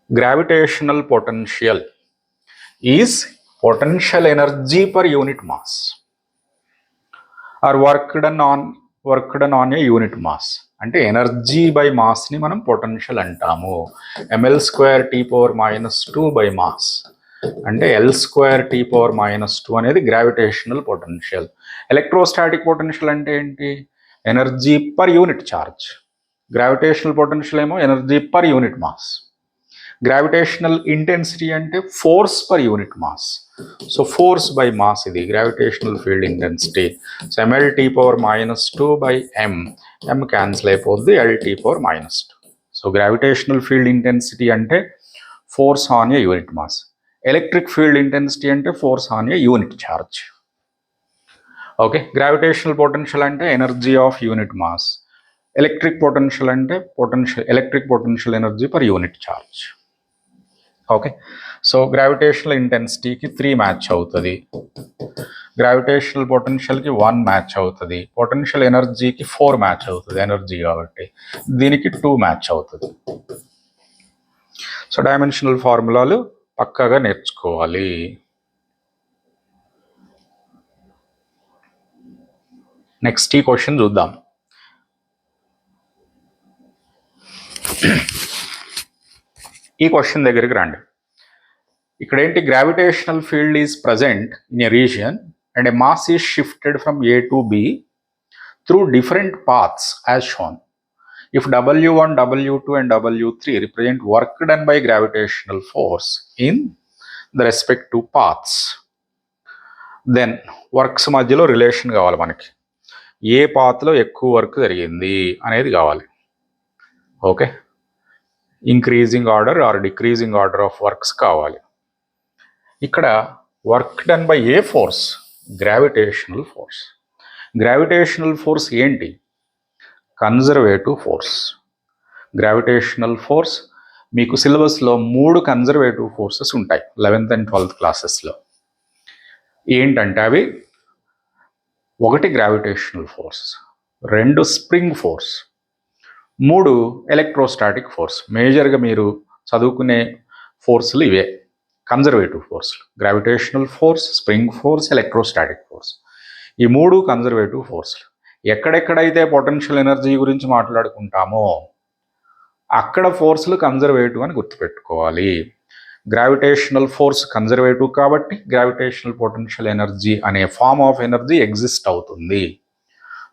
gravitational potential is potential energy per unit mass or work done on a unit mass. అంటే ఎనర్జీ బై మాస్ని మనం పొటెన్షియల్ అంటాము. ml² T⁻² బై మాస్ అంటే L² T⁻² అనేది గ్రావిటేషనల్ పొటెన్షియల్. ఎలక్ట్రోస్టాటిక్ పొటెన్షియల్ అంటే ఏంటి? Energy per unit charge. Gravitational potential ఏమో energy per unit mass. Gravitational intensity అంటే force per unit mass. So force by mass ఇది gravitational field intensity. So ml T⁻² by m cancel అయిపోద్ది, L T⁻². So gravitational field intensity అంటే force on a unit mass. Electric field intensity అంటే force on a unit charge. Okay, gravitational potential అంటే energy of unit mass. Electric potential అంటే electric potential energy per unit charge. Okay, so gravitational ఇంటెన్సిటీకి 3 match అవుతుంది, gravitational పొటెన్షియల్కి 1 match అవుతుంది, potential ఎనర్జీకి 4 match అవుతుంది, energy కాబట్టి దీనికి 2 మ్యాచ్ అవుతుంది. సో డైమెన్షనల్ ఫార్ములాలు పక్కాగా నేర్చుకోవాలి. నెక్స్ట్ ఈ క్వశ్చన్ చూద్దాం. ఈ క్వశ్చన్ దగ్గరికి రండి. ఇక్కడ ఏంటి, gravitational field is present in a region and a mass is shifted from A to B through different paths as shown. If W1, W2 and W3 represent work done by gravitational force in the respective paths, then works మధ్యలో relation కావాలి మనకి. ఏ పాత్లో ఎక్కువ work జరిగింది అనేది కావాలి. Okay, increasing order or decreasing order of works కావాలి. ఇక్కడ work done by a force, gravitational force. Gravitational force ఏంటి? Conservative force. గ్రావిటేషనల్ ఫోర్స్ మీకు సిలబస్లో 3 కన్జర్వేటివ్ ఫోర్సెస్ ఉంటాయి 11th and 12th క్లాసెస్లో. ఏంటంటే అవి 1 gravitational force, 2 spring force, 3 electrostatic force. మేజర్గా మీరు చదువుకునే ఫోర్సులు ఇవే కన్జర్వేటివ్ ఫోర్స్లు. Gravitational force, spring force, electrostatic force. ఈ 3 కన్జర్వేటివ్ ఫోర్స్లు. ఎక్కడెక్కడైతే పొటెన్షియల్ ఎనర్జీ గురించి మాట్లాడుకుంటామో అక్కడ ఫోర్స్లు కన్జర్వేటివ్ అని గుర్తుపెట్టుకోవాలి. గ్రావిటేషనల్ ఫోర్స్ కన్జర్వేటివ్ కాబట్టి గ్రావిటేషనల్ పొటెన్షియల్ ఎనర్జీ అనే ఫార్మ్ ఆఫ్ ఎనర్జీ ఎగ్జిస్ట్ అవుతుంది.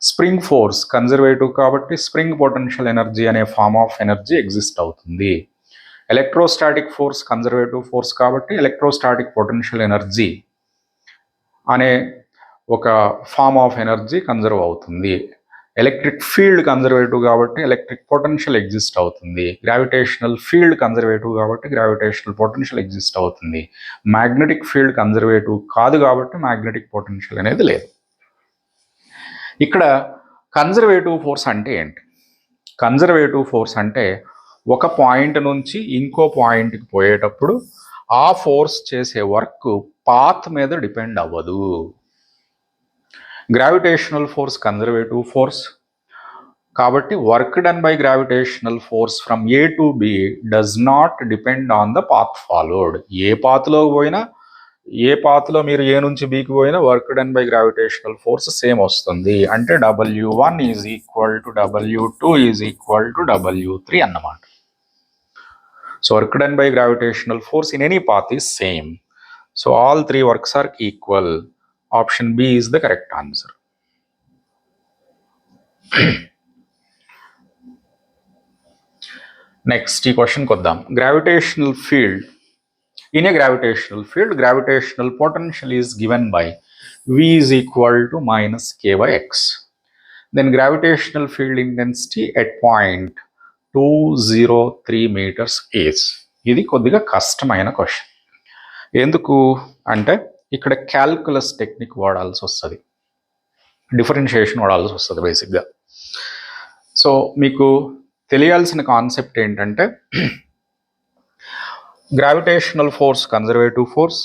స్ప్రింగ్ ఫోర్స్ కన్జర్వేటివ్ కాబట్టి స్ప్రింగ్ పొటెన్షియల్ ఎనర్జీ అనే ఫార్మ్ ఆఫ్ ఎనర్జీ ఎగ్జిస్ట్ అవుతుంది. ఎలక్ట్రోస్టాటిక్ ఫోర్స్ కన్జర్వేటివ్ ఫోర్స్ కాబట్టి ఎలక్ట్రోస్టాటిక్ పొటెన్షియల్ ఎనర్జీ అనే ఒక ఫార్మ్ ఆఫ్ ఎనర్జీ కన్జర్వ్ అవుతుంది. ఎలక్ట్రిక్ ఫీల్డ్ కన్జర్వేటివ్ కాబట్టి ఎలక్ట్రిక్ పొటెన్షియల్ ఎగ్జిస్ట్ అవుతుంది. గ్రావిటేషనల్ ఫీల్డ్ కన్జర్వేటివ్ కాబట్టి గ్రావిటేషనల్ పొటెన్షియల్ ఎగ్జిస్ట్ అవుతుంది. మ్యాగ్నెటిక్ ఫీల్డ్ కన్జర్వేటివ్ కాదు కాబట్టి మ్యాగ్నెటిక్ పొటెన్షియల్ అనేది లేదు. ఇక్కడ కన్జర్వేటివ్ ఫోర్స్ అంటే ఏంటి? కన్జర్వేటివ్ ఫోర్స్ అంటే ఒక పాయింట్ నుంచి ఇంకో పాయింట్కి పోయేటప్పుడు ఆ ఫోర్స్ చేసే వర్క్ పాత్ మీద డిపెండ్ అవ్వదు. గ్రావిటేషనల్ ఫోర్స్ కన్జర్వేటివ్ ఫోర్స్ కాబట్టి work done by gravitational force from A to B does not depend on the path followed. ఏ పాత్లో పోయినా, ఏ పాత్లో మీరు A నుంచి Bకి పోయినా work done by gravitational force same వస్తుంది. అంటే W1 is equal to W2 is equal to W3 అన్నమాట. So work done by gravitational force in any path is same. So all 3 works are equal. Option B is the correct answer. Next question koddam. Gravitational field. In a gravitational field, gravitational potential is given by V is equal to minus K by X. Then gravitational field intensity at point 203 meters is. ఇది కొద్దిగా కష్టమైన question. ఎందుకు అంటే ఇక్కడ calculus technique వాడాల్సి వస్తుంది, differentiation వాడాల్సి వస్తుంది బేసిక్గా. సో మీకు తెలియాల్సిన కాన్సెప్ట్ ఏంటంటే gravitational force conservative force,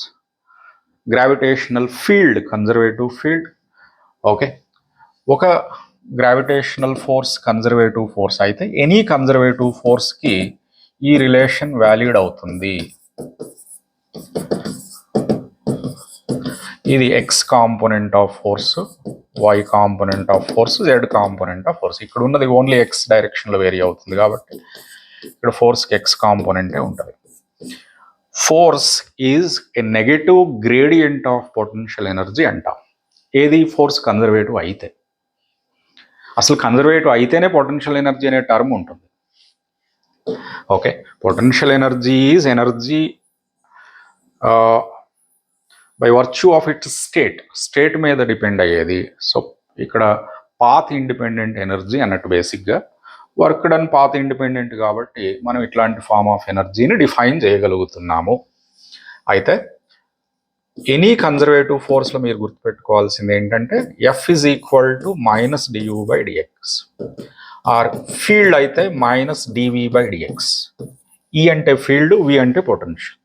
gravitational field conservative field. Okay, ఒక గ్రావిటేషనల్ ఫోర్స్ కన్జర్వేటివ్ ఫోర్స్ అయితే ఎనీ కన్జర్వేటివ్ ఫోర్స్కి ఈ రిలేషన్ వ్యాలిడ్ అవుతుంది. ఇది X component of force, why component of force, Z component of force. ఇక్కడ ఉన్నది ఓన్లీ ఎక్స్ డైరెక్షన్లో vary అవుతుంది కాబట్టి ఇక్కడ ఫోర్స్కి ఎక్స్ కాంపోనెంటే ఉంటుంది. Force is a negative gradient of potential energy అంటాం. ఏది? ఫోర్స్ కన్జర్వేటివ్ అయితే. అసలు కన్జర్వేటివ్ అయితేనే పొటెన్షియల్ ఎనర్జీ అనే టర్మ్ ఉంటుంది. Okay, potential energy is energy by virtue of its state మీద డిపెండ్ అయ్యేది. సో ఇక్కడ పాత్ ఇండిపెండెంట్ ఎనర్జీ అన్నట్టు బేసిక్గా. వర్క్ డన్ పాత్ ఇండిపెండెంట్ కాబట్టి మనం ఇట్లాంటి ఫార్మ్ ఆఫ్ ఎనర్జీని డిఫైన్ చేయగలుగుతున్నాము. అయితే ఎనీ కన్జర్వేటివ్ ఫోర్స్లో మీరు గుర్తుపెట్టుకోవాల్సింది ఏంటంటే F is equal to minus Diu by dx, or field అయితే minus dV by dx. E అంటే ఫీల్డ్, వి అంటే పొటెన్షియల్.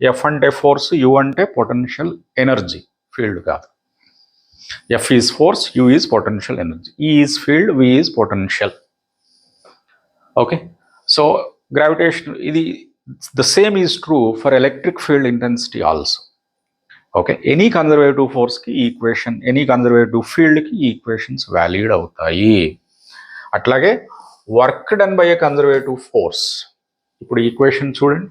ఎఫ్ అంటే ఫోర్స్, యు అంటే పొటెన్షియల్ ఎనర్జీ, ఫీల్డ్ కాదు. F is force, U is potential energy, E is field, V is potential. Okay, so gravitation ఇది The same is true for electric field intensity also. Okay, any conservative ఫోర్స్కి equation, any conservative ఫీల్డ్కి equations valid అవుతాయి. అట్లాగే work done by a conservative force, ఇప్పుడు equation చూడండి,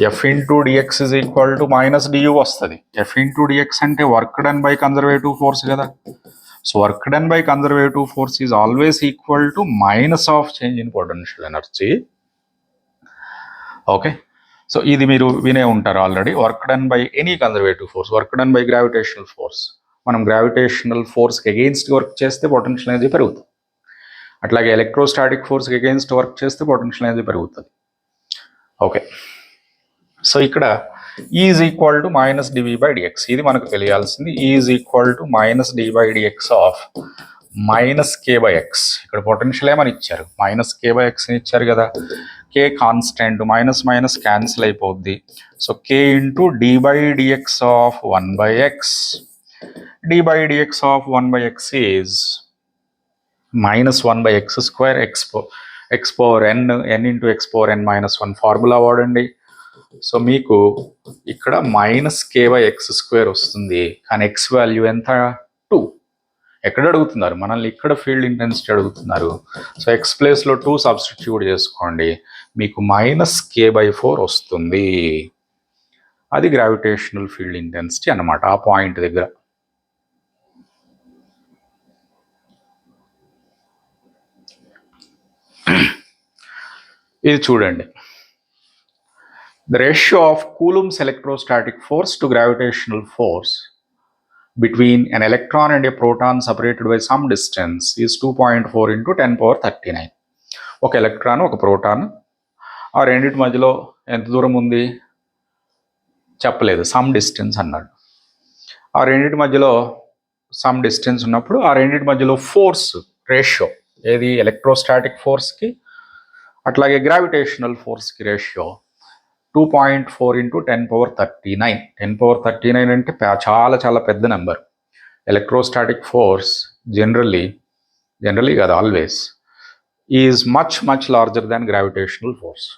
F into dx is equal to minus dU వస్తుంది. F into dx అంటే work done by conservative force కదా. So work done by conservative force is always equal to minus of change in potential energy. Okay, so ఇది మీరు వినే ఉంటారు already. Work done by any conservative force, work done by gravitational force, మనం గ్రావిటేషనల్ ఫోర్స్కి against work చేస్తే potential energy పెరుగుతుంది. అట్లాగే ఎలక్ట్రోస్టాటిక్ ఫోర్స్కి అగెయిన్స్ట్ వర్క్ చేస్తే పొటెన్షియల్ ఎనర్జీ పెరుగుతుంది. ఓకే, సో ఇక్కడ is equal to minus dV by dx, ఇది మనకు తెలియాల్సింది. Is equal to minus d by dx of minus k by x. ఇక్కడ పొటెన్షియల్ ఏమని ఇచ్చారు, మైనస్ కే బై ఎక్స్ని ఇచ్చారు కదా. K constant, minus minus cancel అయిపోద్ది. So k into D by dx of 1/x. D by dx of 1/x is minus 1/x square, x power n, n into x power n minus 1 formula వాడండి. So మీకు ఇక్కడ minus k by x square వస్తుంది. కానీ X value ఎంత, 2. ఎక్కడ అడుగుతున్నారు మనల్ని, ఇక్కడ ఫీల్డ్ ఇంటెన్సిటీ అడుగుతున్నారు. సో ఎక్స్ ప్లేస్లో 2 సబ్స్టిట్యూట్ చేసుకోండి, మీకు మైనస్ కే బై 4 వస్తుంది. అది గ్రావిటేషనల్ ఫీల్డ్ ఇంటెన్సిటీ అన్నమాట ఆ పాయింట్ దగ్గర. ఇది చూడండి, the ratio of coulombs electrostatic force to gravitational force between an electron and a proton separated by some distance is 2.4 into 10^39. ఒక ఎలక్ట్రాన్ ఒక ప్రోటాన్, ఆ రెండింటి మధ్యలో ఎంత దూరం ఉంది చెప్పలేదు, సమ్ డిస్టెన్స్ అన్నాడు. ఆ రెండింటి మధ్యలో సమ్ డిస్టెన్స్ ఉన్నప్పుడు ఆ రెండింటి మధ్యలో ఫోర్స్ రేషియో ఏది, ఎలక్ట్రోస్టాటిక్ ఫోర్స్కి అట్లాగే గ్రావిటేషనల్ ఫోర్స్కి రేషియో 2.4 into 10^39. 10^39 అంటే చాలా చాలా పెద్ద నెంబర్. ఎలక్ట్రోస్టాటిక్ ఫోర్స్ జనరలీ కాదు, always is much larger than gravitational force.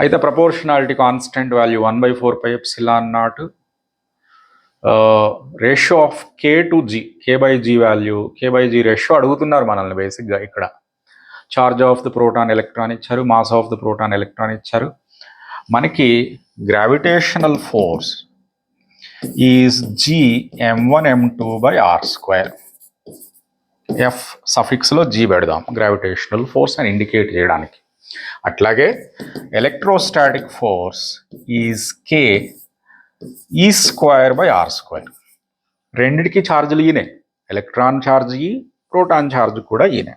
అయితే proportionality constant value 1/4πε0 ratio of k to G, k by G value, k by G ratio అడుగుతున్నారు మనల్ని బేసిక్గా. ఇక్కడ charge of the proton electron ఇచ్చారు, mass of the proton electron ఇచ్చారు. మనకి gravitational force is G m1m2 by are square. F సఫిక్స్లో G పెడదాం gravitational force అని ఇండికేట్ చేయడానికి. అట్లాగే ఎలక్ట్రోస్టాటిక్ ఫోర్స్ ఈజ్ కే ఈ స్క్వేర్ బై ఆర్ స్క్వేర్. రెండిటికి ఛార్జీలు ఈయనే, electron charge e, proton charge కూడా ఈయనే.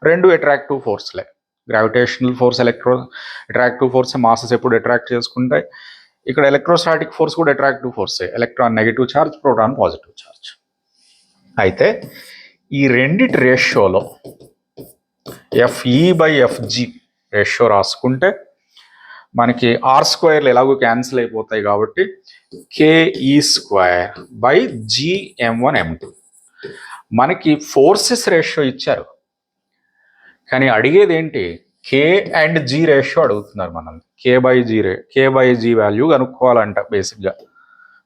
రెండు అట్రాక్టివ్ ఫోర్స్లే. Gravitational force attractive force, masses ఎప్పుడు అట్రాక్ట్ చేసుకుంటాయి. ఇక్కడ ఎలక్ట్రోస్టాటిక్ ఫోర్స్ కూడా అట్రాక్టివ్ ఫోర్సే, electron negative charge, proton positive charge. అయితే ఈ రెండిటి రేషియోలో ఎఫ్ఈ బై ఎఫ్జి రేషియో రాసుకుంటే మనకి ఆర్ స్క్వేర్లు ఎలాగో క్యాన్సిల్ అయిపోతాయి కాబట్టి కేఈ స్క్వేర్ బై జిఎం1m2. మనకి ఫోర్సెస్ రేషియో ఇచ్చారు, కానీ అడిగేది ఏంటి, కే అండ్ జీ రేషియో అడుగుతున్నారు మనల్ని. కే బై జీ వాల్యూ కనుక్కోవాలంట బేసిక్గా.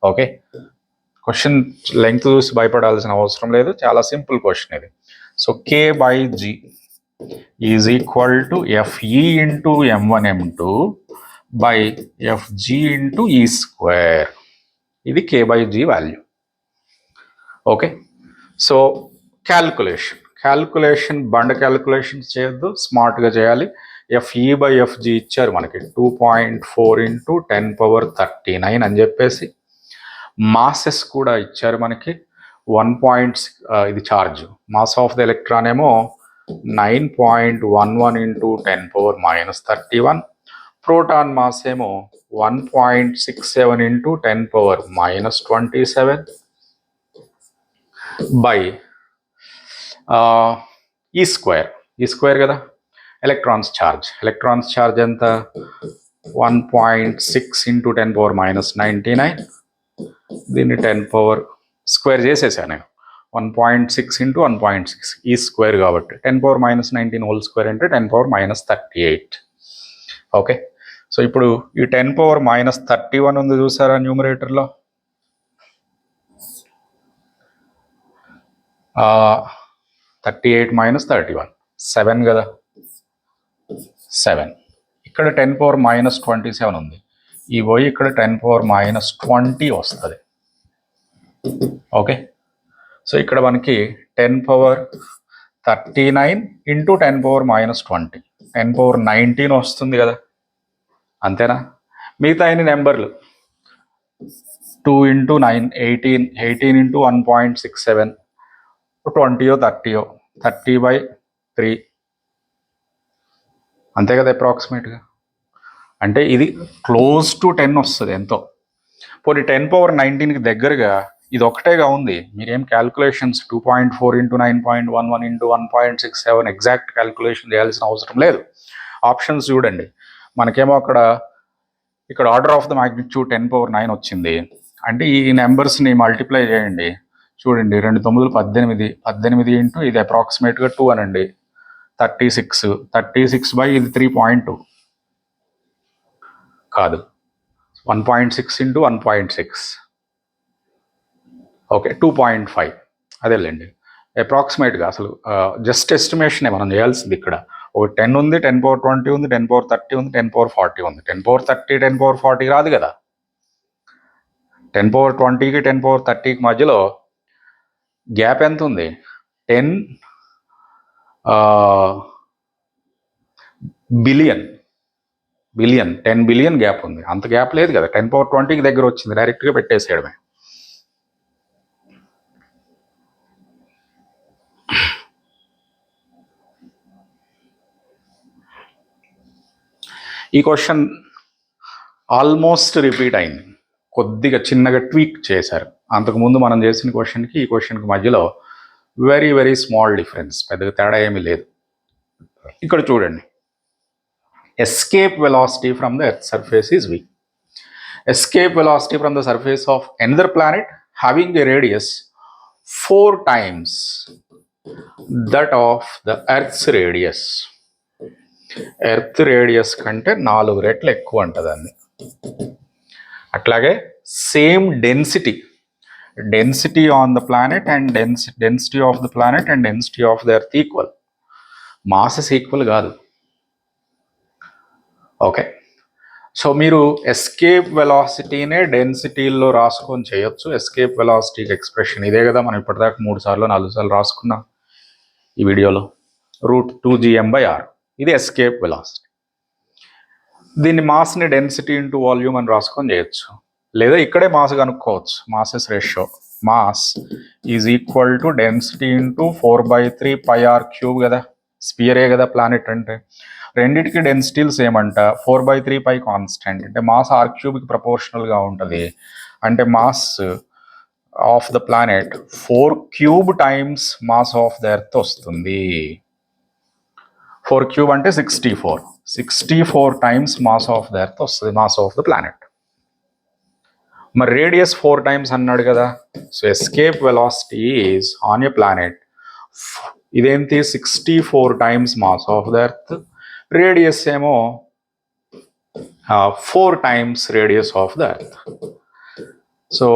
ఓకే, క్వశ్చన్ లెంగ్త్ చూసి భయపడాల్సిన అవసరం లేదు, చాలా సింపుల్ క్వశ్చన్ ఇది. So k by G is equal to F E into m1m2 by F G into e square. ఇది k by G value. Okay, so calculation బండ క్యాల్కులేషన్స్ చేయొద్దు, స్మార్ట్గా చేయాలి. ఎఫ్ఈ బై ఎఫ్జీ ఇచ్చారు మనకి 2.4 into 10^39 అని చెప్పేసి. మాసెస్ కూడా ఇచ్చారు మనకి 1.6, ఇది charge. Mass of the electron ఏమో 9.11 into 10^-31. ప్రోటాన్ మాస్ ఏమో 1.67 into 10^-27 బై ఈ స్క్వేర్ కదా. ఎలక్ట్రాన్స్ ఛార్జ్ ఎంత, 1.6 into 10^-99. దీన్ని 10 స్క్వేర్ చేసేసాను నేను. 1.6 into 1.6 ఈ స్క్వేర్ కాబట్టి 10^-19 హోల్ స్క్వేర్ అంటే 10^-38. ఓకే, సో ఇప్పుడు ఈ 10⁻31 ఉంది చూసారా న్యూమరేటర్లో, 38 - 31 7 కదా, 7. ఇక్కడ 10⁻27 ఉంది, ఈ పోయి ఇక్కడ 10⁻20 వస్తుంది. ఓకే, సో ఇక్కడ మనకి 10⁻39 ఇంటూ 10⁻20 10⁻19 వస్తుంది కదా, అంతేనా? మిగతా ఎన్ని నెంబర్లు 2 × 9 18 18 × 1.67 20 30 30/3 అంతే కదా అప్రాక్సిమేట్గా. అంటే ఇది క్లోజ్ టు 10 వస్తుంది ఎంతో. పోనీ 10⁻19కి దగ్గరగా ఇది ఒకటేగా ఉంది, మీరేం క్యాల్కులేషన్స్ 2.4 × 9.11 × 1.67 ఎగ్జాక్ట్ క్యాల్కులేషన్ చేయాల్సిన అవసరం లేదు. ఆప్షన్స్ చూడండి, మనకేమో ఇక్కడ ఆర్డర్ ఆఫ్ ద మ్యాగ్నిట్యూడ్ 10⁻9 వచ్చింది. అంటే ఈ నెంబర్స్ని మల్టిప్లై చేయండి, చూడండి 2 9 18 18 ఇంటూ ఇది అప్రాక్సిమేట్గా 2 అనండి, 36 36 ఇది 3.2 కాదు, 1.6 × 1.6 ఓకే 2.5 అదేలేండి. అప్రాక్సిమేట్గా అసలు జస్ట్ ఎస్టిమేషనే మనం చేయాల్సింది. ఇక్కడ ఒక 10 ఉంది, 10⁻20 ఉంది, 10⁻30 ఉంది, 10⁻40 ఉంది. 10⁻30 10⁻40 రాదు కదా. 10⁻20కి 10⁻30కి మధ్యలో గ్యాప్ ఎంత ఉంది? 10 బిలియన్ 10 బిలియన్ గ్యాప్ ఉంది. అంత గ్యాప్ లేదు కదా, 10⁻20కి దగ్గర వచ్చింది, డైరెక్ట్గా పెట్టేసేయడమే. ఈ క్వశ్చన్ ఆల్మోస్ట్ రిపీట్ అయింది, కొద్దిగా చిన్నగా ట్వీక్ చేశారు. అంతకుముందు మనం చేసిన క్వశ్చన్కి ఈ క్వశ్చన్కి మధ్యలో వెరీ వెరీ స్మాల్ డిఫరెన్స్, పెద్దగా తేడా ఏమీ లేదు. ఇక్కడ చూడండి, escape velocity from the Earth's surface is v. Escape velocity from the surface of another planet having a radius 4 times that of the Earth's radius. Earth radius కంటే 4 రెట్లు ఎక్కువ ఉంటుందండి. అట్లాగే same density on the planet and density of the planet and density of the earth equal, masses equal కాదు. Okay, so మీరు escape వెలాసిటీనే డెన్సిటీల్లో రాసుకొని చేయొచ్చు. Escape వెలాసిటీకి expression ఇదే కదా, మనం ఇప్పటిదాకా 3 సార్లు 4 సార్లు రాసుకున్నాం ఈ వీడియోలో. √2gm/r ఇది ఎస్కేప్ వెలాసిటీ. దీన్ని మాస్ని డెన్సిటీ ఇంటూ వాల్యూమ్ అని రాసుకొని చేయొచ్చు, లేదా ఇక్కడే మాస్ కనుక్కోవచ్చు. Masses ratio, mass is equal to density into 4/3 πr³ కదా, స్పియరే కదా ప్లానెట్ అంటే. రెండిటికి డెన్సిటీలు సేమ్ అంట, 4/3 π కాన్స్టెంట్, అంటే మాస్ r³ ప్రపోర్షనల్గా ఉంటుంది. అంటే mass of the planet 4³ times mass of the earth వస్తుంది. 4³ అంటే 64 times mass of the earth వస్తుంది, మాస్ ఆఫ్ ద ప్లానెట్. మరి రేడియస్ 4 టైమ్స్ అన్నాడు కదా, so escape velocity is on a planet ఇదేంటి 64 times mass of the earth, radius ఏమో 4 times radius of the earth. So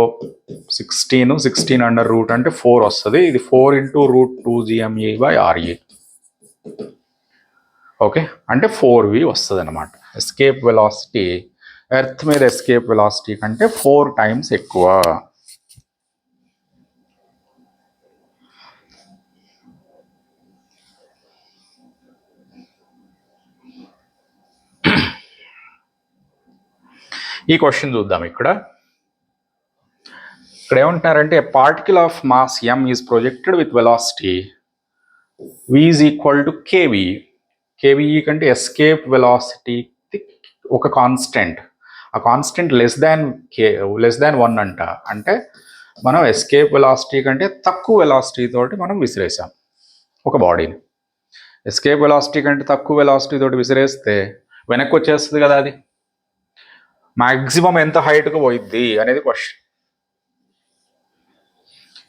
16 under root అంటే 4 వస్తుంది, ఇది 4 × √2gme/re. Okay, అంటే 4v వస్తుంది అనమాట. ఎస్కేప్ వెలాసిటీ ఎర్త్ మీద ఎస్కేప్ వెలాసిటీ కంటే 4 టైమ్స్ ఎక్కువ. ఈ క్వశ్చన్ చూద్దాం. ఇక్కడ ఏమంటున్నారంటే particle of mass m is projected with velocity v is equal to kv. kve కంటే ఎస్కేప్ వెలాసిటీ ఒక కాన్స్టెంట్, ఆ కాన్స్టెంట్ లెస్ దాన్ 1 అంట. అంటే మనం ఎస్కేప్ వెలాసిటీ కంటే తక్కువ వెలాసిటీ తోటి మనం విసిరేసాం ఒక బాడీని. ఎస్కేప్ వెలాసిటీ కంటే తక్కువ వెలాసిటీ తోటి విసిరేస్తే వెనక్కి వచ్చేస్తుంది కదా, అది మ్యాక్సిమం ఎంత హైట్కు పోయిద్ది అనేది క్వశ్చన్.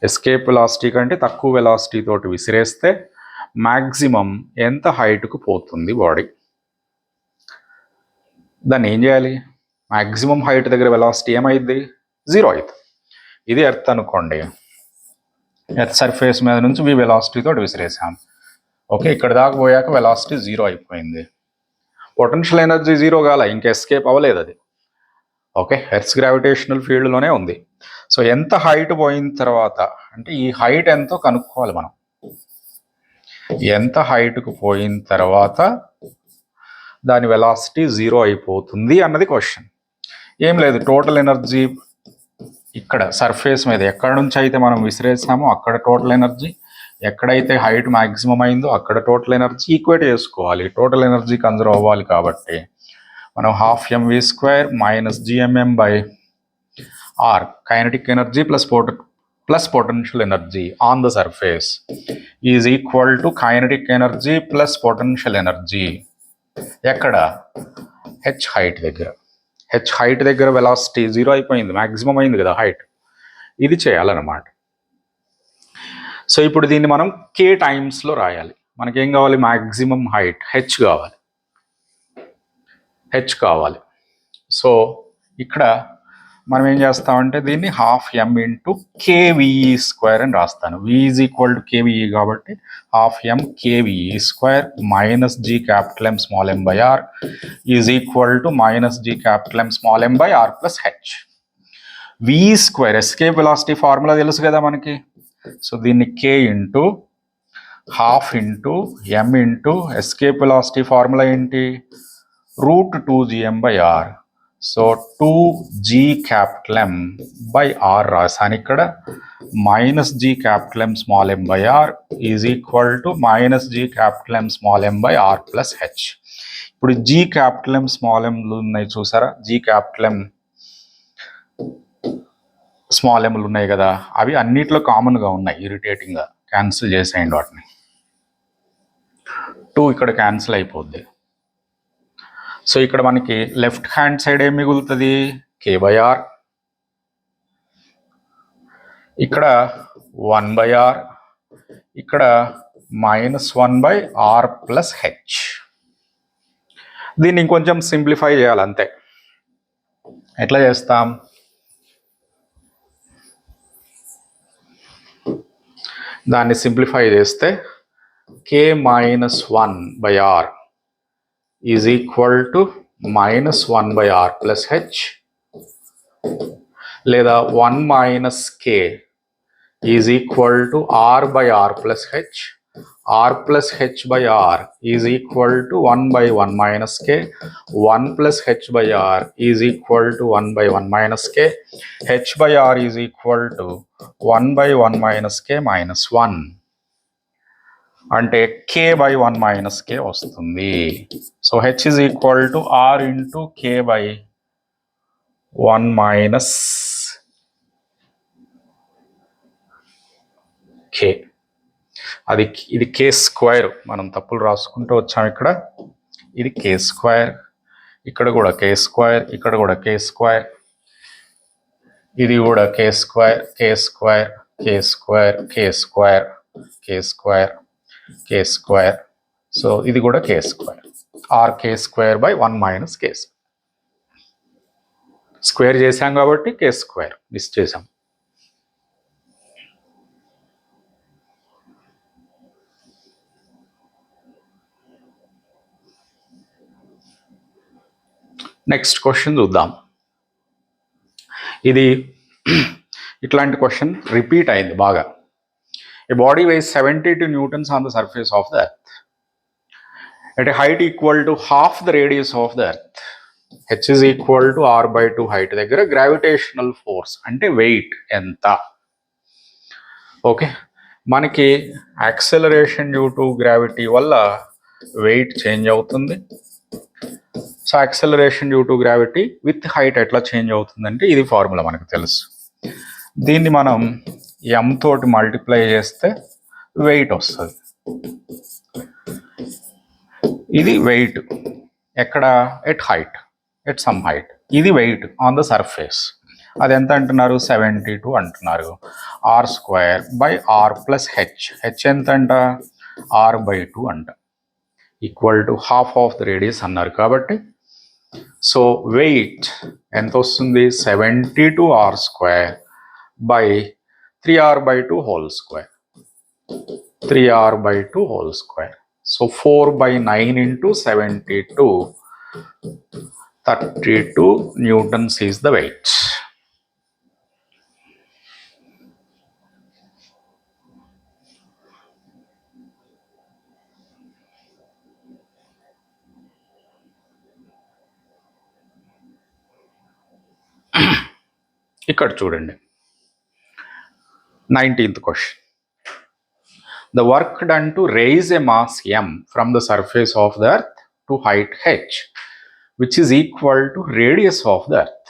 ఎస్కేప్ వెలాసిటీ కంటే తక్కువ వెలాసిటీ తోటి విసిరేస్తే మ్యాక్సిమం ఎంత హైట్కు పోతుంది బాడీ. దాన్ని ఏం చేయాలి? మ్యాక్సిమం హైట్ దగ్గర వెలాసిటీ ఏమైంది? 0 అవుతుంది. ఇది ఎర్త్ అనుకోండి, ఎర్త్ సర్ఫేస్ మీద నుంచి వి వెలాసిటీతో విసిరేసాం. ఓకే, ఇక్కడ దాకా పోయాక వెలాసిటీ 0 అయిపోయింది. పొటెన్షియల్ ఎనర్జీ 0 కాల, ఇంకా ఎస్కేప్ అవ్వలేదు అది. ఓకే, ఎర్త్స్ గ్రావిటేషనల్ ఫీల్డ్లోనే ఉంది. సో ఎంత హైట్ పోయిన తర్వాత, అంటే ఈ హైట్ ఎంతో కనుక్కోవాలి మనం. ఎంత హైట్కు పోయిన తర్వాత దాని వెలాసిటీ 0 అయిపోతుంది అన్నది క్వశ్చన్. ఏం లేదు, టోటల్ ఎనర్జీ ఇక్కడ సర్ఫేస్ మీద ఎక్కడ నుంచి అయితే మనం విసిరేసామో అక్కడ టోటల్ ఎనర్జీ, ఎక్కడైతే హైట్ మ్యాక్సిమం అయిందో అక్కడ టోటల్ ఎనర్జీ ఈక్వేట్ చేసుకోవాలి. టోటల్ ఎనర్జీ కన్జర్వ్ అవ్వాలి కాబట్టి మనం 12mv² - gmm/r kinetic energy plus potential energy on the surface is equal to kinetic energy plus potential energy ఎక్కడ? హెచ్ హైట్ దగ్గర. హెచ్ హైట్ దగ్గర వెలాసిటీ 0 అయిపోయింది, మ్యాక్సిమం అయింది కదా హైట్. ఇది చేయాలన్నమాట. సో ఇప్పుడు దీన్ని మనం k టైమ్స్లో రాయాలి. మనకేం కావాలి? మ్యాక్సిమం హైట్ హెచ్ కావాలి. సో ఇక్కడ మనం ఏం చేస్తామంటే దీన్ని 12m × kve² అని రాస్తాను. v is equal to kve కాబట్టి 12m kve² - gM/r is equal to -gM/r plus H. v², escape velocity formula తెలుసు కదా మనకి. సో దీన్ని k × 12 × m escape velocity formula ఏంటి? √2gm/r. సో 2gM/r రాసాను ఇక్కడ. -gM/r is equal to -gM/r plus H. ఇప్పుడు gM ఉన్నాయి చూసారా, gM ఉన్నాయి కదా, అవి అన్నిట్లో కామన్గా ఉన్నాయి. ఇరిటేటింగ్గా క్యాన్సిల్ చేసేయండి వాటిని. 2 ఇక్కడ క్యాన్సిల్ అయిపోద్ది. సో ఇక్కడ మనకి లెఫ్ట్ హ్యాండ్ సైడ్ ఏం మిగులుతుంది? k/r. ఇక్కడ 1/r, ఇక్కడ -1/r ప్లస్ హెచ్. దీన్ని ఇంకొంచెం సింప్లిఫై చేయాలి అంతే. ఎట్లా చేస్తాం? దాన్ని సింప్లిఫై చేస్తే k - 1/r is equal to -1/r plus H, లేదా 1 - k is equal to r/r plus H. r plus h/r is equal to 1/1 - k. 1 plus h/r is equal to 1/1 - k. h/r is equal to 1/1 - k - 1, అంటే k/1 - k వస్తుంది. So H is equal to r × k/1 - k. ఇది k². మనం తప్పులు రాసుకుంటూ వచ్చాం ఇక్కడ. ఇది k², ఇక్కడ కూడా k², ఇక్కడ కూడా k², ఇది కూడా k², k², k², k², k², k². So ఇది కూడా k². r/k²/1 - k. స్క్వేర్ చేసాం కాబట్టి k² మిస్ చేసాం. నెక్స్ట్ క్వశ్చన్ చూద్దాం. ఇది ఇట్లాంటి క్వశ్చన్ రిపీట్ అయింది బాగా. ఏ body weighs 72 newtons on the surface of the earth at a height equal to half the radius of the earth. h is equal to r/2 height దగ్గర gravitational force అంటే wait ఎంత? Okay, మనకి acceleration due to gravity వల్ల wait change అవుతుంది. So acceleration due to gravity with height ఎట్లా change అవుతుందంటే ఇది formula మనకు తెలుసు. దీన్ని మనం m తోటి మల్టిప్లై చేస్తే వెయిట్ వస్తుంది. ఇది వెయిట్ ఎక్కడ? At height, at some height. ఇది వెయిట్ ఆన్ ద సర్ఫేస్. అది ఎంత అంటున్నారు? 72 అంటున్నారు. r² plus H. హెచ్ ఎంత అంట? r/2 అంట. Equal to half of the radius అన్నారు కాబట్టి సో వెయిట్ ఎంత వస్తుంది 72 r square by 3r/2 whole square 3r/2 whole square. So 4/9 into 72 32 newtons is the weight. ఇక్కడ చూడండి 19th question. The work done to raise a mass m from the surface of the earth to height h, which is equal to radius of the earth.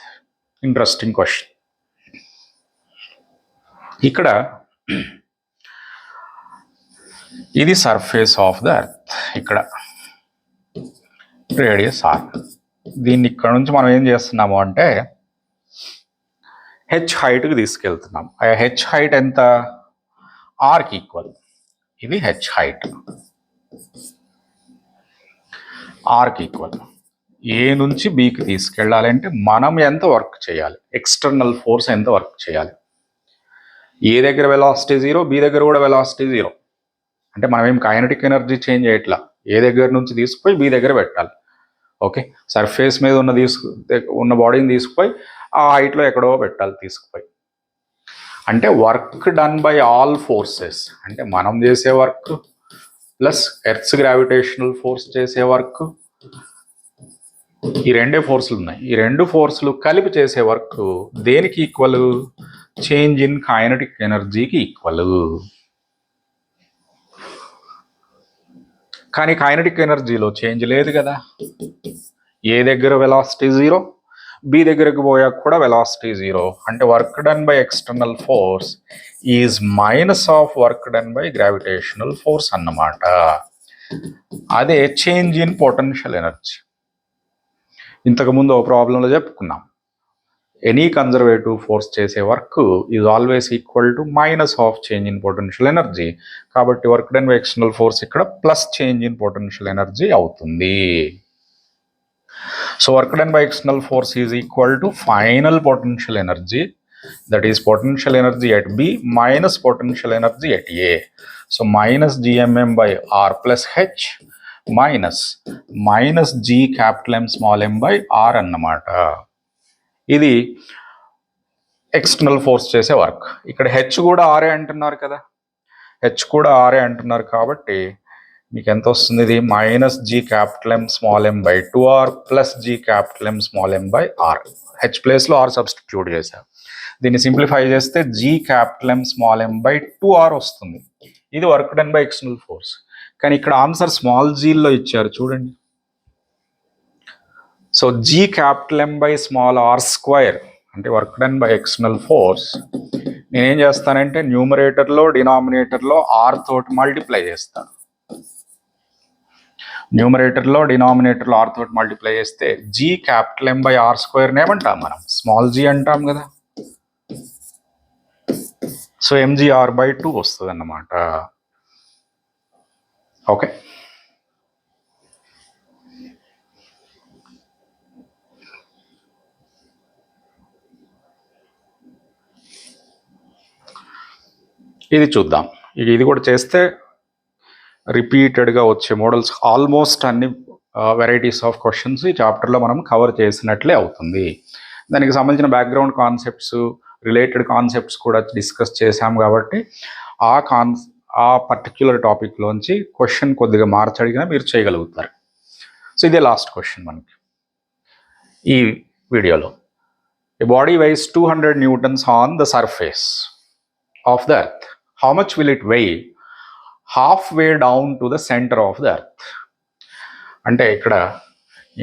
Interesting question. ఇక్కడ ఇది surface of the earth, ఇక్కడ radius r. దీన్ని ఇక్కడ నుంచి మనం ఏం చేస్తున్నాము అంటే హెచ్ హైట్కి తీసుకెళ్తున్నాం. ఆ హెచ్ హైట్ ఎంత? ఆర్కి ఈక్వల్. ఇది హెచ్ హైట్ ఆర్కి ఈక్వల్. ఏ నుంచి బికి తీసుకెళ్ళాలంటే మనం ఎంత వర్క్ చేయాలి, ఎక్స్టర్నల్ ఫోర్స్ ఎంత వర్క్ చేయాలి. ఏ దగ్గర వెలాసిటీ 0, బి దగ్గర కూడా వెలాసిటీ 0. అంటే మనం ఏం కైనటిక్ ఎనర్జీ చేంజ్ చేయట్లా. ఏ దగ్గర నుంచి తీసుకుపోయి బి దగ్గర పెట్టాలి. ఓకే, సర్ఫేస్ మీద ఉన్న బాడీని తీసుకుపోయి ఆ హైట్లో ఎక్కడో పెట్టాలి తీసుకుపోయి. అంటే work done by all forces, అంటే మనం చేసే work plus Earth's gravitational force చేసే వర్క్, ఈ రెండే ఫోర్సులు ఉన్నాయి. ఈ రెండు ఫోర్సులు కలిపి చేసే వర్క్ దేనికి ఈక్వల్? చేంజ్ ఇన్ కైనటిక్ ఎనర్జీకి ఈక్వల్. కానీ కైనటిక్ ఎనర్జీలో చేంజ్ లేదు కదా. ఏ దగ్గర వెలాసిటీ 0, బి దగ్గరకు పోయాక కూడా వెలాసిటీ 0. అంటే work done by external force is minus of work done by gravitational force అన్నమాట. అదే చేంజ్ ఇన్ పొటెన్షియల్ ఎనర్జీ. ఇంతకుముందు ఒక ప్రాబ్లంలో చెప్పుకున్నాం, ఎనీ కన్జర్వేటివ్ ఫోర్స్ చేసే work is always equal to minus of change in potential energy. కాబట్టి work done by external force ఇక్కడ plus change in potential energy అవుతుంది. So work done by external force is equal to final potential energy, that is potential energy at B minus potential energy at A. So minus GMM by R plus H minus G capital M small m by R అన్నమాట. ఇది external force చేసే work. ఇక్కడ H కూడా ఆరే అంటున్నారు కదా, H కూడా ఆరే అంటున్నారు కాబట్టి మీకు ఎంత వస్తుంది? ఇది minus G capital M small M by 2r plus G capital M small M by r. H ప్లేస్లో ఆర్ సబ్స్టిట్యూట్ చేశారు. దీన్ని సింప్లిఫై చేస్తే G capital M small M by 2r వస్తుంది. ఇది work done by external force. కానీ ఇక్కడ answer small జీలో ఇచ్చారు చూడండి. So G capital M by small r square అంటే work done by external force. నేనేం చేస్తానంటే న్యూమరేటర్లో డినామినేటర్లో ఆర్ తోటి మల్టిప్లై చేస్తాను. న్యూమరేటర్లో డినామినేటర్లో ఆర్ తోటి మల్టిప్లై చేస్తే G capital M by r స్క్వేర్ని ఏమంటాం మనం? స్మాల్ జీ అంటాం కదా. సో mgr/2 వస్తుంది అన్నమాట. ఓకే, ఇది చూద్దాం. ఇది కూడా చేస్తే రిపీటెడ్గా వచ్చే మోడల్స్ ఆల్మోస్ట్ అన్ని వెరైటీస్ ఆఫ్ క్వశ్చన్స్ ఈ చాప్టర్లో మనం కవర్ చేసినట్లే అవుతుంది. దానికి సంబంధించిన బ్యాక్గ్రౌండ్ కాన్సెప్ట్స్, రిలేటెడ్ కాన్సెప్ట్స్ కూడా డిస్కస్ చేశాం కాబట్టి ఆ పర్టిక్యులర్ టాపిక్లోంచి క్వశ్చన్ కొద్దిగా మార్చడిగా మీరు చేయగలుగుతారు. సో ఇదే లాస్ట్ క్వశ్చన్ మనకి ఈ వీడియోలో. ఏ body weighs 200 newtons on the surface of the earth. How much will it weigh halfway down to the center of the earth? అంటే ఇక్కడ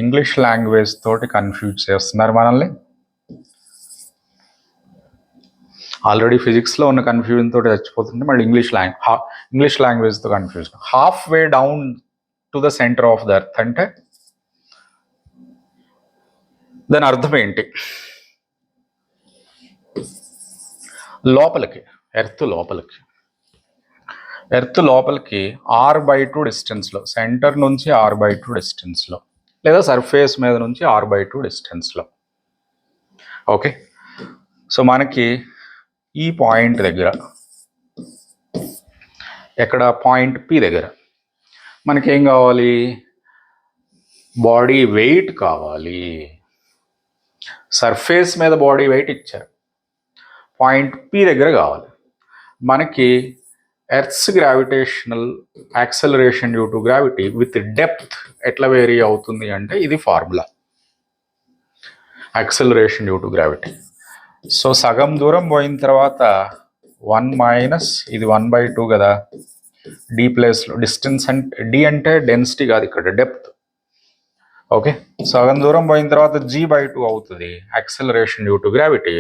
ఇంగ్లీష్ లాంగ్వేజ్ తోటి కన్ఫ్యూజ్ చేస్తున్నారు మనల్ని. ఆల్రెడీ ఫిజిక్స్లో ఉన్న కన్ఫ్యూజన్ తోటి చచ్చిపోతుంటే మళ్ళీ ఇంగ్లీష్ లాంగ్వేజ్తో confuse. Half way down to the centre of the earth అంటే దాని అర్థం ఏంటి? లోపలికి, ఎర్త్ లోపలికి r/2 డిస్టెన్స్లో, సెంటర్ నుంచి r/2 డిస్టెన్స్లో లేదా సర్ఫేస్ మీద నుంచి r/2 డిస్టెన్స్లో. ఓకే, సో మనకి ఈ పాయింట్ దగ్గర, ఎక్కడ పాయింట్ P దగ్గర మనకేం కావాలి, బాడీ వెయిట్ కావాలి. సర్ఫేస్ మీద బాడీ వెయిట్ ఇచ్చారు, పాయింట్ P దగ్గర కావాలి మనకి. Earth's gravitational acceleration due to gravity with depth ఎట్లా వేరీ అవుతుంది అంటే ఇది formula, acceleration due to gravity. So సగం దూరం పోయిన తర్వాత 1 మైనస్ ఇది 1/2 కదా, డి ప్లేస్లో డిస్టెన్స్ అంటే డి అంటే డెన్సిటీ కాదు ఇక్కడ, డెప్త్. ఓకే, సగం దూరం పోయిన తర్వాత g/2 అవుతుంది acceleration due to gravity.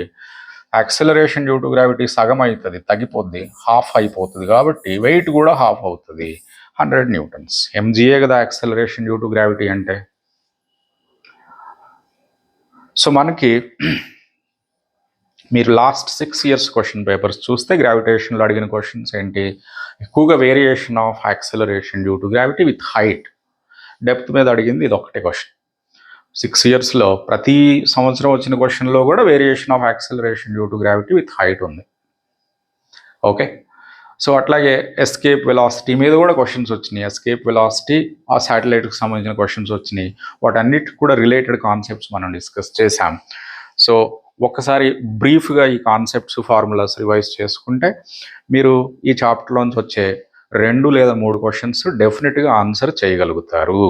Acceleration due to gravity సగం అవుతుంది, తగ్గిపోద్ది, హాఫ్ అయిపోతుంది, కాబట్టి వెయిట్ కూడా హాఫ్ అవుతుంది, 100 న్యూటన్స్. mgఏ కదా యాక్సలరేషన్ డ్యూ టు గ్రావిటీ అంటే. సో మనకి మీరు లాస్ట్ 6 years క్వశ్చన్ పేపర్స్ చూస్తే గ్రావిటేషన్లో అడిగిన క్వశ్చన్స్ ఏంటి, ఎక్కువగా variation of acceleration due to gravity with height. Depth మీద అడిగింది ఇది ఒకటే క్వశ్చన్. 6 yearsలో ప్రతి సంవత్సరం వచ్చిన క్వశ్చన్లో కూడా variation of acceleration due to gravity with height ఉంది. ఓకే, సో అట్లాగే ఎస్కేప్ వెలాసిటీ మీద కూడా క్వశ్చన్స్ వచ్చినాయి. ఎస్కేప్ వెలాసిటీ ఆ శాటిలైట్కి సంబంధించిన క్వశ్చన్స్ వచ్చినాయి. వాటన్నిటికి కూడా రిలేటెడ్ కాన్సెప్ట్స్ మనం డిస్కస్ చేసాం. సో ఒక్కసారి బ్రీఫ్గా ఈ కాన్సెప్ట్స్, ఫార్ములాస్ రివైజ్ చేసుకుంటే మీరు ఈ చాప్టర్లోంచి వచ్చే 2 లేదా 3 క్వశ్చన్స్ డెఫినెట్గా ఆన్సర్ చేయగలుగుతారు.